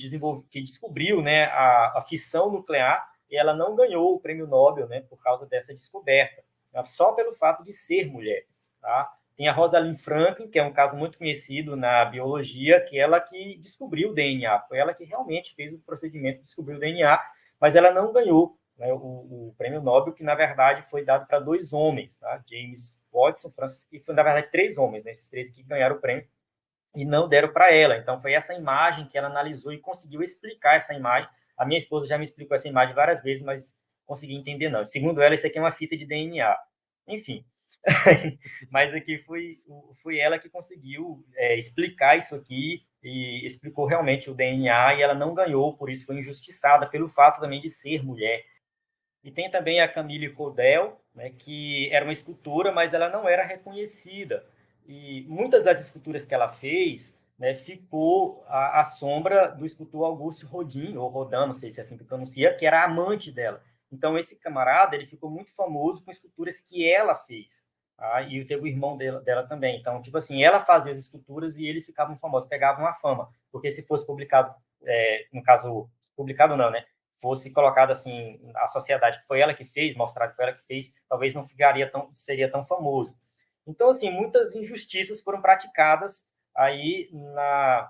descobriu, né, a fissão nuclear, e ela não ganhou o prêmio Nobel, né, por causa dessa descoberta, só pelo fato de ser mulher. Tá? Tem a Rosalind Franklin, que é um caso muito conhecido na biologia, que ela que descobriu o DNA, foi ela que realmente fez o procedimento de descobrir o DNA, mas ela não ganhou, né, o prêmio Nobel, que na verdade foi dado para 2 homens, tá? James Watson, Francis, que foi na verdade 3 homens, né, esses 3 que ganharam o prêmio, e não deram para ela. Então, foi essa imagem que ela analisou e conseguiu explicar essa imagem. A minha esposa já me explicou essa imagem várias vezes, mas consegui entender não. Segundo ela, isso aqui é uma fita de DNA. Enfim, mas aqui foi ela que conseguiu explicar isso aqui e explicou realmente o DNA e ela não ganhou, por isso foi injustiçada pelo fato também de ser mulher. E tem também a Camille Claudel, né, que era uma escultora, mas ela não era reconhecida. E muitas das esculturas que ela fez, né, ficou à sombra do escultor Auguste Rodin, ou Rodin, não sei se é assim que pronuncia, que era amante dela. Então, esse camarada ele ficou muito famoso com esculturas que ela fez. Tá? E teve o irmão dela também. Então, tipo assim, ela fazia as esculturas e eles ficavam famosos, pegavam a fama. Porque se fosse publicado, no caso, publicado não, né? Fosse colocada assim a sociedade que foi ela que fez, mostrar que foi ela que fez, talvez não ficaria seria tão famoso. Então assim, muitas injustiças foram praticadas aí na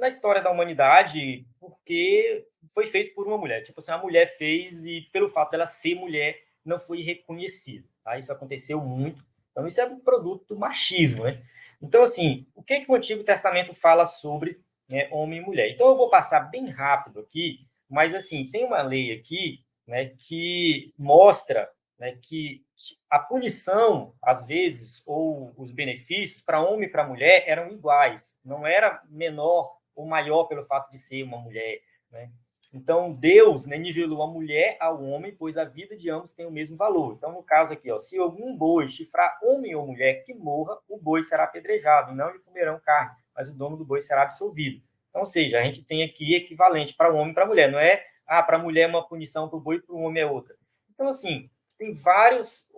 história da humanidade, porque foi feito por uma mulher. Tipo assim, a mulher fez e pelo fato dela ser mulher não foi reconhecida. Tá? Isso aconteceu muito. Então isso é um produto do machismo, né? Então assim, o que o Antigo Testamento fala sobre, né, homem e mulher? Então eu vou passar bem rápido aqui, mas assim tem uma lei aqui, né, que mostra, né, que a punição, às vezes, ou os benefícios para homem e para mulher eram iguais, não era menor ou maior pelo fato de ser uma mulher, né? Então, Deus, né, nivelou a mulher ao homem, pois a vida de ambos tem o mesmo valor. Então, no caso aqui, ó, se algum boi chifrar homem ou mulher que morra, o boi será apedrejado, e não lhe comerão carne, mas o dono do boi será absolvido. Então, ou seja, a gente tem aqui equivalente para o homem e para a mulher, não é, para a mulher é uma punição, para o boi e para o homem é outra. Então, assim, tem várias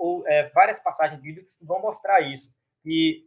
passagens bíblicas que vão mostrar isso. E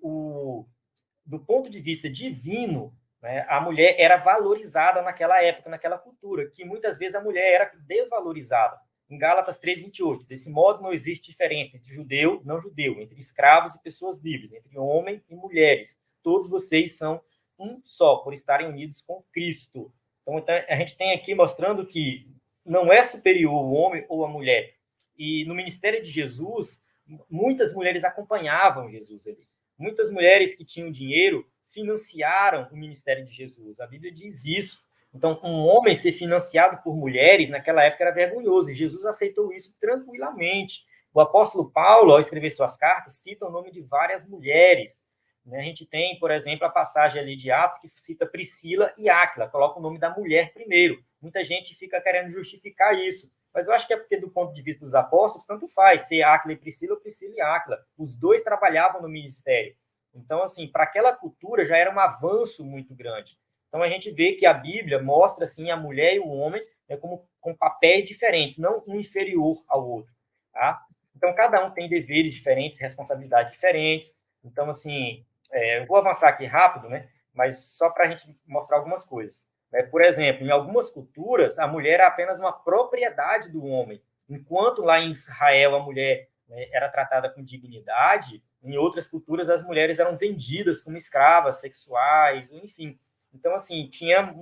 do ponto de vista divino, né, a mulher era valorizada naquela época, naquela cultura, que muitas vezes a mulher era desvalorizada. Em Gálatas 3:28, desse modo não existe diferença entre judeu e não judeu, entre escravos e pessoas livres, entre homem e mulheres. Todos vocês são um só, por estarem unidos com Cristo. Então, a gente tem aqui mostrando que não é superior o homem ou a mulher. E no ministério de Jesus, muitas mulheres acompanhavam Jesus ali. Muitas mulheres que tinham dinheiro financiaram o ministério de Jesus. A Bíblia diz isso. Então, um homem ser financiado por mulheres naquela época era vergonhoso, e Jesus aceitou isso tranquilamente. O apóstolo Paulo, ao escrever suas cartas, cita o nome de várias mulheres. A gente tem, por exemplo, a passagem ali de Atos que cita Priscila e Áquila, coloca o nome da mulher primeiro. Muita gente fica querendo justificar isso. Mas eu acho que é porque, do ponto de vista dos apóstolos, tanto faz ser Áquila e Priscila ou Priscila e Áquila. Os dois trabalhavam no ministério. Então, assim, para aquela cultura já era um avanço muito grande. Então, a gente vê que a Bíblia mostra, assim, a mulher e o homem, né, com papéis diferentes, não um inferior ao outro. Tá? Então, cada um tem deveres diferentes, responsabilidades diferentes. Então, assim, eu vou avançar aqui rápido, né, mas só para a gente mostrar algumas coisas. Por exemplo, em algumas culturas, a mulher é apenas uma propriedade do homem, enquanto lá em Israel a mulher, né, era tratada com dignidade. em outras culturas as mulheres eram vendidas como escravas sexuais, enfim. Então, assim, tinha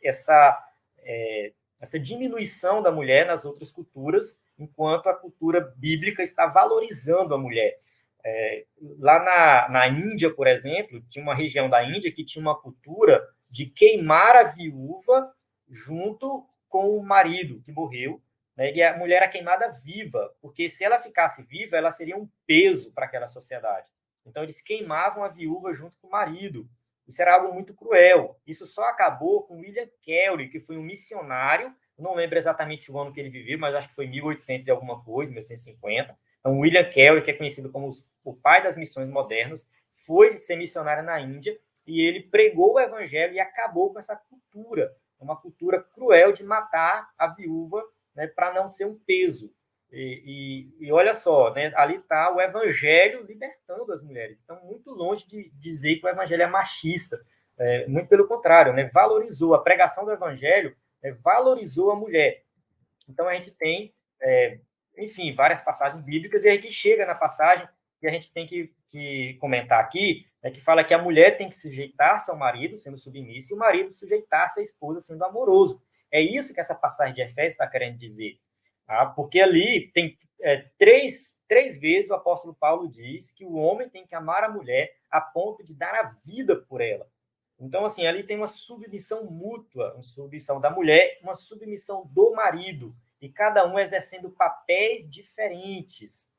essa diminuição da mulher nas outras culturas, enquanto a cultura bíblica está valorizando a mulher. Lá na Índia, por exemplo, tinha uma região da Índia que tinha uma cultura de queimar a viúva junto com o marido que morreu, né? E a mulher era queimada viva, porque se ela ficasse viva, ela seria um peso para aquela sociedade. Então, eles queimavam a viúva junto com o marido. Isso era algo muito cruel. Isso só acabou com William Carey, que foi um missionário, não lembro exatamente o ano que ele viveu, mas acho que foi 1800 e alguma coisa, 1850. Então, William Carey, que é conhecido como o pai das missões modernas, foi ser missionário na Índia e ele pregou o evangelho e acabou com essa cultura, uma cultura cruel de matar a viúva, né, para não ser um peso. E olha só, né, ali está o evangelho libertando as mulheres. Então, muito longe de dizer que o evangelho é machista. Muito pelo contrário, né, valorizou a pregação do evangelho, valorizou a mulher. Então, a gente tem, enfim, várias passagens bíblicas, e aí que chega na passagem que a gente tem que comentar aqui, que fala que a mulher tem que sujeitar-se ao marido, sendo submissa, e o marido sujeitar-se à esposa, sendo amoroso. É isso que essa passagem de Efésios está querendo dizer. Tá? Porque ali tem três vezes o apóstolo Paulo diz que o homem tem que amar a mulher a ponto de dar a vida por ela. Então, assim, ali tem uma submissão mútua, uma submissão da mulher, uma submissão do marido, e cada um exercendo papéis diferentes.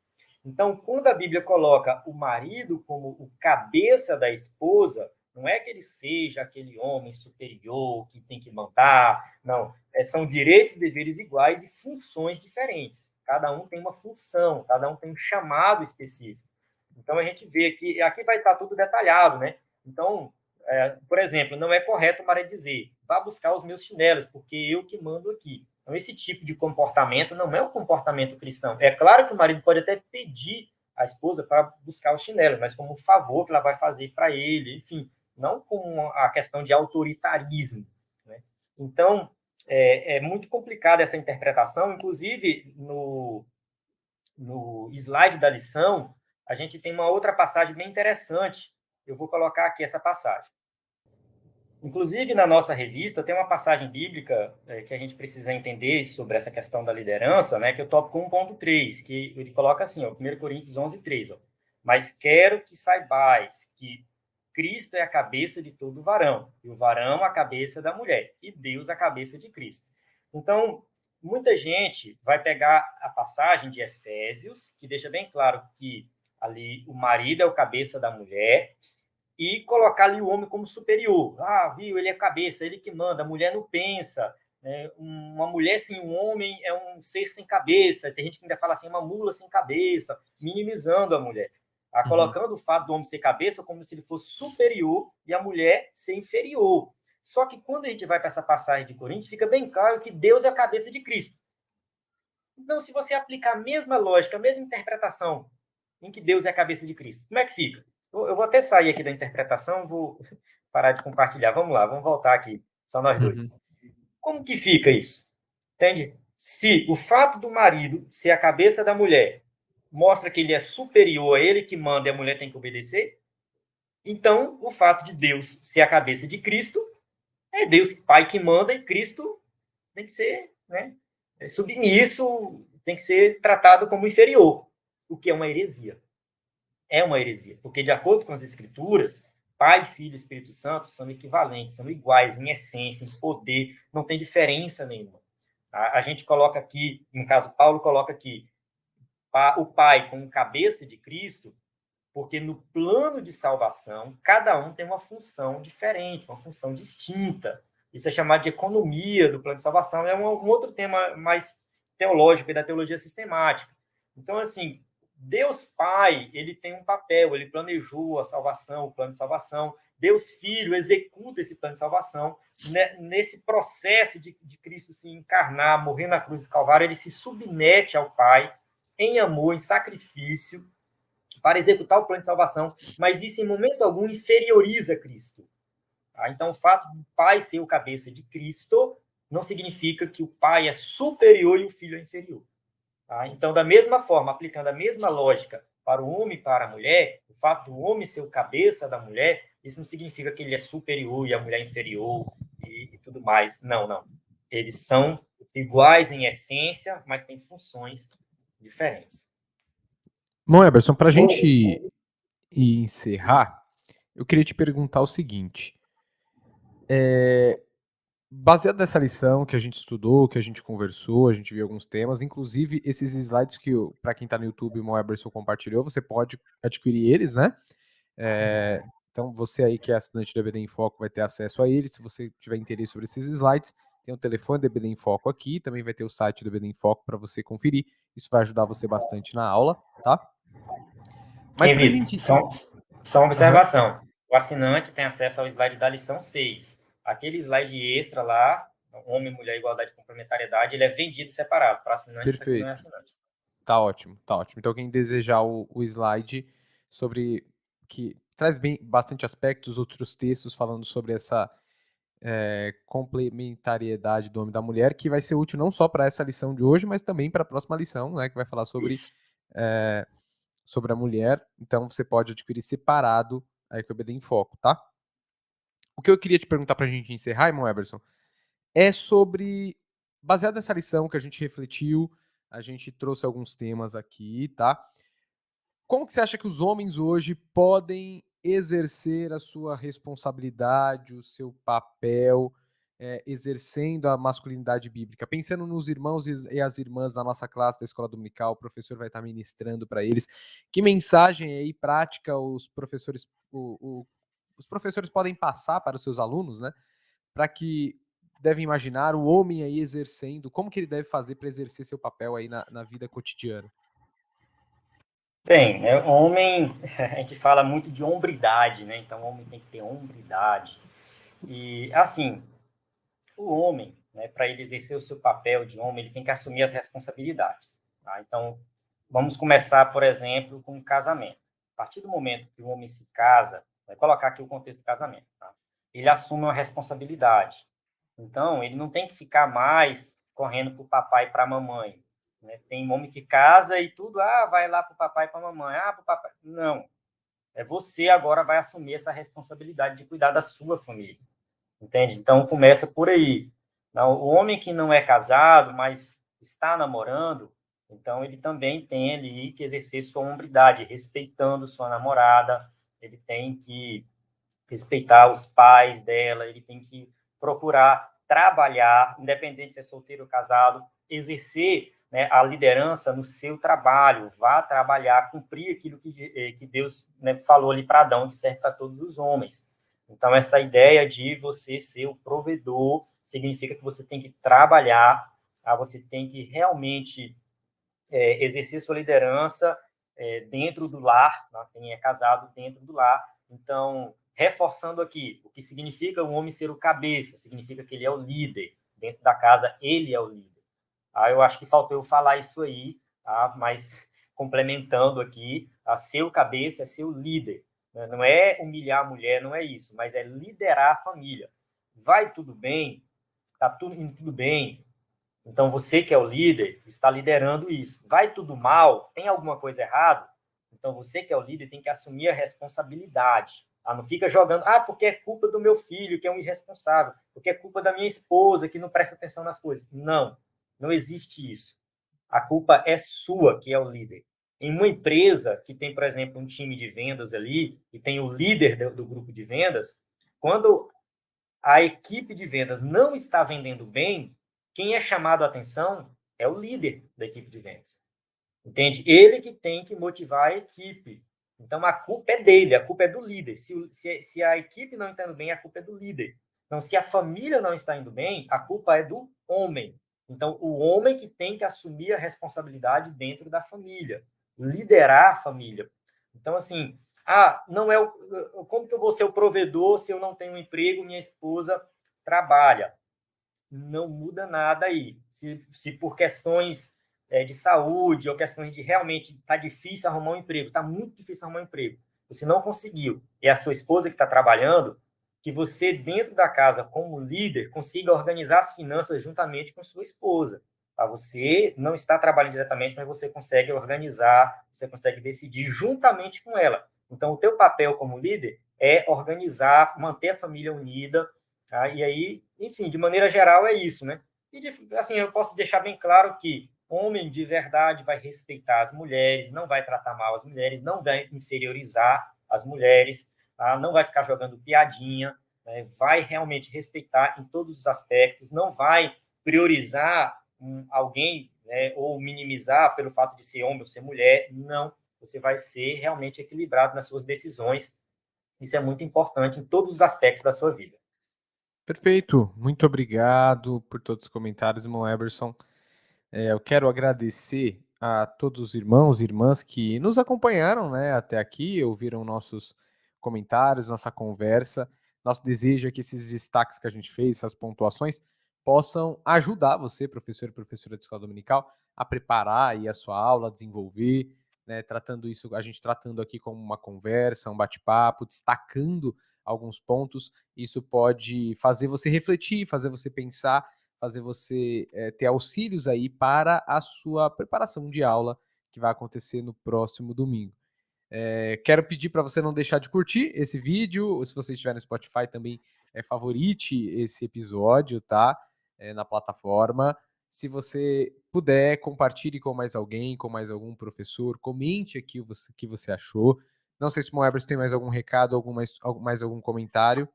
Então, quando a Bíblia coloca o marido como o cabeça da esposa, não é que ele seja aquele homem superior que tem que mandar, não. São direitos e deveres iguais e funções diferentes. Cada um tem uma função, cada um tem um chamado específico. Então, a gente vê que aqui vai estar tudo detalhado, né? Então, por exemplo, não é correto o marido dizer, vá buscar os meus chinelos, porque eu que mando aqui. Então, esse tipo de comportamento não é um comportamento cristão. É claro que o marido pode até pedir à esposa para buscar os chinelos, mas como um favor que ela vai fazer para ele, enfim, não com a questão de autoritarismo. Né? Então, é muito complicada essa interpretação. Inclusive, no slide da lição, a gente tem uma outra passagem bem interessante. Eu vou colocar aqui essa passagem. Inclusive, na nossa revista, tem uma passagem bíblica que a gente precisa entender sobre essa questão da liderança, né, que é o tópico 1.3, que ele coloca assim, ó, 1 Coríntios 11:3. Mas quero que saibais que Cristo é a cabeça de todo varão, e o varão a cabeça da mulher, e Deus a cabeça de Cristo. Então, muita gente vai pegar a passagem de Efésios, que deixa bem claro que ali o marido é o cabeça da mulher, e colocar ali o homem como superior. Ah, viu, ele é cabeça, ele que manda, a mulher não pensa. Né? Uma mulher sem um homem é um ser sem cabeça. Tem gente que ainda fala assim, uma mula sem cabeça, minimizando a mulher. Colocando o fato do homem ser cabeça como se ele fosse superior e a mulher ser inferior. Só que quando a gente vai para essa passagem de Coríntios, fica bem claro que Deus é a cabeça de Cristo. Então, se você aplicar a mesma lógica, a mesma interpretação em que Deus é a cabeça de Cristo, como é que fica? Eu vou até sair aqui da interpretação, vou parar de compartilhar. Vamos lá, vamos voltar aqui. Só nós dois. Como que fica isso? Entende? Se o fato do marido ser a cabeça da mulher mostra que ele é superior a ele que manda e a mulher tem que obedecer, então o fato de Deus ser a cabeça de Cristo é Deus Pai que manda e Cristo tem que ser, né, submisso, tem que ser tratado como inferior, o que é uma heresia. É uma heresia, porque de acordo com as escrituras, Pai, Filho e Espírito Santo são equivalentes, são iguais em essência, em poder, não tem diferença nenhuma. A gente coloca aqui, no caso, Paulo coloca aqui, o Pai como cabeça de Cristo, porque no plano de salvação, cada um tem uma função diferente, uma função distinta. Isso é chamado de economia do plano de salvação, é um outro tema mais teológico, da teologia sistemática. Então, assim, Deus Pai, ele tem um papel, ele planejou a salvação, o plano de salvação. Deus Filho executa esse plano de salvação. Nesse processo de Cristo se encarnar, morrer na cruz do Calvário, ele se submete ao Pai em amor, em sacrifício, para executar o plano de salvação, mas isso em momento algum inferioriza Cristo. Então, o fato do Pai ser o cabeça de Cristo não significa que o Pai é superior e o Filho é inferior. Então, da mesma forma, aplicando a mesma lógica para o homem e para a mulher, o fato do homem ser o cabeça da mulher, isso não significa que ele é superior e a mulher inferior e tudo mais. Não, não. Eles são iguais em essência, mas têm funções diferentes. Bom, Eberson, para a gente encerrar, eu queria te perguntar o seguinte. Baseado nessa lição que a gente estudou, que a gente conversou, a gente viu alguns temas, inclusive esses slides que, para quem está no YouTube, o Mo Eberson compartilhou, você pode adquirir eles, né? Então, você aí que é assinante do EBD em Foco vai ter acesso a eles. Se você tiver interesse sobre esses slides, tem o telefone do EBD em Foco aqui, também vai ter o site do EBD em Foco para você conferir. Isso vai ajudar você bastante na aula, tá? Mas para a Vitor, gente... só uma Aham. observação. O assinante tem acesso ao slide da lição 6. Aquele slide extra lá, homem, mulher, igualdade e complementariedade, ele é vendido separado para assinante e para quem não é Perfeito. assinante. Tá ótimo, tá ótimo. Então, quem desejar o slide sobre... que traz bastante aspectos, outros textos falando sobre essa complementariedade do homem e da mulher, que vai ser útil não só para essa lição de hoje, mas também para a próxima lição, né, que vai falar sobre, Isso. sobre a mulher. Então, você pode adquirir separado aí com o EBD em Foco, tá? O que eu queria te perguntar para a gente encerrar, irmão Eberson, é sobre, baseado nessa lição que a gente refletiu, a gente trouxe alguns temas aqui, tá? Como que você acha que os homens hoje podem exercer a sua responsabilidade, o seu papel, exercendo a masculinidade bíblica? Pensando nos irmãos e as irmãs da nossa classe da escola dominical, o professor vai estar ministrando para eles. Que mensagem aí prática os professores, os professores podem passar para os seus alunos, né? Para que devem imaginar o homem aí exercendo, como que ele deve fazer para exercer seu papel aí na vida cotidiana? Bem, o homem, a gente fala muito de hombridade, né? Então, o homem tem que ter hombridade. E, assim, o homem, né, para ele exercer o seu papel de homem, ele tem que assumir as responsabilidades. Tá? Então, vamos começar, por exemplo, com o casamento. A partir do momento que o homem se casa, vai colocar aqui o contexto do casamento, tá? Ele assume uma responsabilidade. Então, ele não tem que ficar mais correndo para o papai e para a mamãe. Né? Tem homem que casa e tudo, vai lá para o papai e para a mamãe, para o papai. Não. Você agora vai assumir essa responsabilidade de cuidar da sua família. Entende? Então, começa por aí. O homem que não é casado, mas está namorando, então ele também tem ali que exercer sua hombridade, respeitando sua namorada, ele tem que respeitar os pais dela, ele tem que procurar trabalhar, independente se é solteiro ou casado, exercer, né, a liderança no seu trabalho, vá trabalhar, cumprir aquilo que Deus, né, falou ali para Adão, que serve para todos os homens. Então, essa ideia de você ser o provedor significa que você tem que trabalhar, você tem que realmente exercer sua liderança dentro do lar, né, quem é casado dentro do lar. Então, reforçando aqui, o que significa o homem ser o cabeça, significa que ele é o líder. Dentro da casa, ele é o líder. Eu acho que faltou eu falar isso aí, tá? Mas complementando aqui, a ser o cabeça é ser o líder. Né? Não é humilhar a mulher, não é isso, mas é liderar a família. Vai tudo bem, tá tudo indo tudo bem, então, você que é o líder, está liderando isso. Vai tudo mal? Tem alguma coisa errada? Então, você que é o líder tem que assumir a responsabilidade. Tá? Não fica jogando, porque é culpa do meu filho, que é um irresponsável, porque é culpa da minha esposa, que não presta atenção nas coisas. Não, não existe isso. A culpa é sua, que é o líder. Em uma empresa que tem, por exemplo, um time de vendas ali, e tem o líder do grupo de vendas, quando a equipe de vendas não está vendendo bem, quem é chamado a atenção é o líder da equipe de vendas. Entende? Ele que tem que motivar a equipe. Então, a culpa é dele, a culpa é do líder. Se a equipe não está indo bem, a culpa é do líder. Então, se a família não está indo bem, a culpa é do homem. Então, o homem que tem que assumir a responsabilidade dentro da família, liderar a família. Então, assim, não é como que eu vou ser o provedor se eu não tenho um emprego, minha esposa trabalha? Não muda nada aí. Se por questões de saúde ou questões de realmente está difícil arrumar um emprego, está muito difícil arrumar um emprego, você não conseguiu, é a sua esposa que está trabalhando, que você, dentro da casa, como líder, consiga organizar as finanças juntamente com sua esposa. Tá? Você não está trabalhando diretamente, mas você consegue organizar, você consegue decidir juntamente com ela. Então, o teu papel como líder é organizar, manter a família unida, tá? E aí, enfim, de maneira geral é isso, né? E, assim, eu posso deixar bem claro que homem de verdade vai respeitar as mulheres, não vai tratar mal as mulheres, não vai inferiorizar as mulheres, tá? Não vai ficar jogando piadinha, né? Vai realmente respeitar em todos os aspectos, não vai priorizar alguém, né, ou minimizar pelo fato de ser homem ou ser mulher, não. Você vai ser realmente equilibrado nas suas decisões. Isso é muito importante em todos os aspectos da sua vida. Perfeito, muito obrigado por todos os comentários, irmão Eberson. Eu quero agradecer a todos os irmãos e irmãs que nos acompanharam, né, até aqui, ouviram nossos comentários, nossa conversa. Nosso desejo é que esses destaques que a gente fez, essas pontuações, possam ajudar você, professor e professora de escola dominical, a preparar aí a sua aula, a desenvolver, né, tratando isso, a gente tratando aqui como uma conversa, um bate-papo, destacando alguns pontos. Isso pode fazer você refletir, fazer você pensar, fazer você ter auxílios aí para a sua preparação de aula que vai acontecer no próximo domingo. Quero pedir para você não deixar de curtir esse vídeo, ou se você estiver no Spotify também, favorite esse episódio, tá? Na plataforma. Se você puder, compartilhe com mais alguém, com mais algum professor, comente aqui o que você achou. Não sei se o Moeberson tem mais algum recado, mais algum comentário.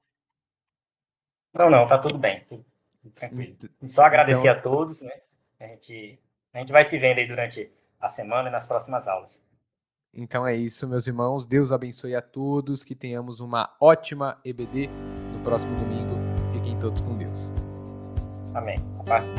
Não, tá tudo bem, tudo tranquilo. Só agradecer Então, a todos, né? A gente vai se vendo aí durante a semana e nas próximas aulas. Então é isso, meus irmãos. Deus abençoe a todos, que tenhamos uma ótima EBD no próximo domingo. Fiquem todos com Deus. Amém. A paz.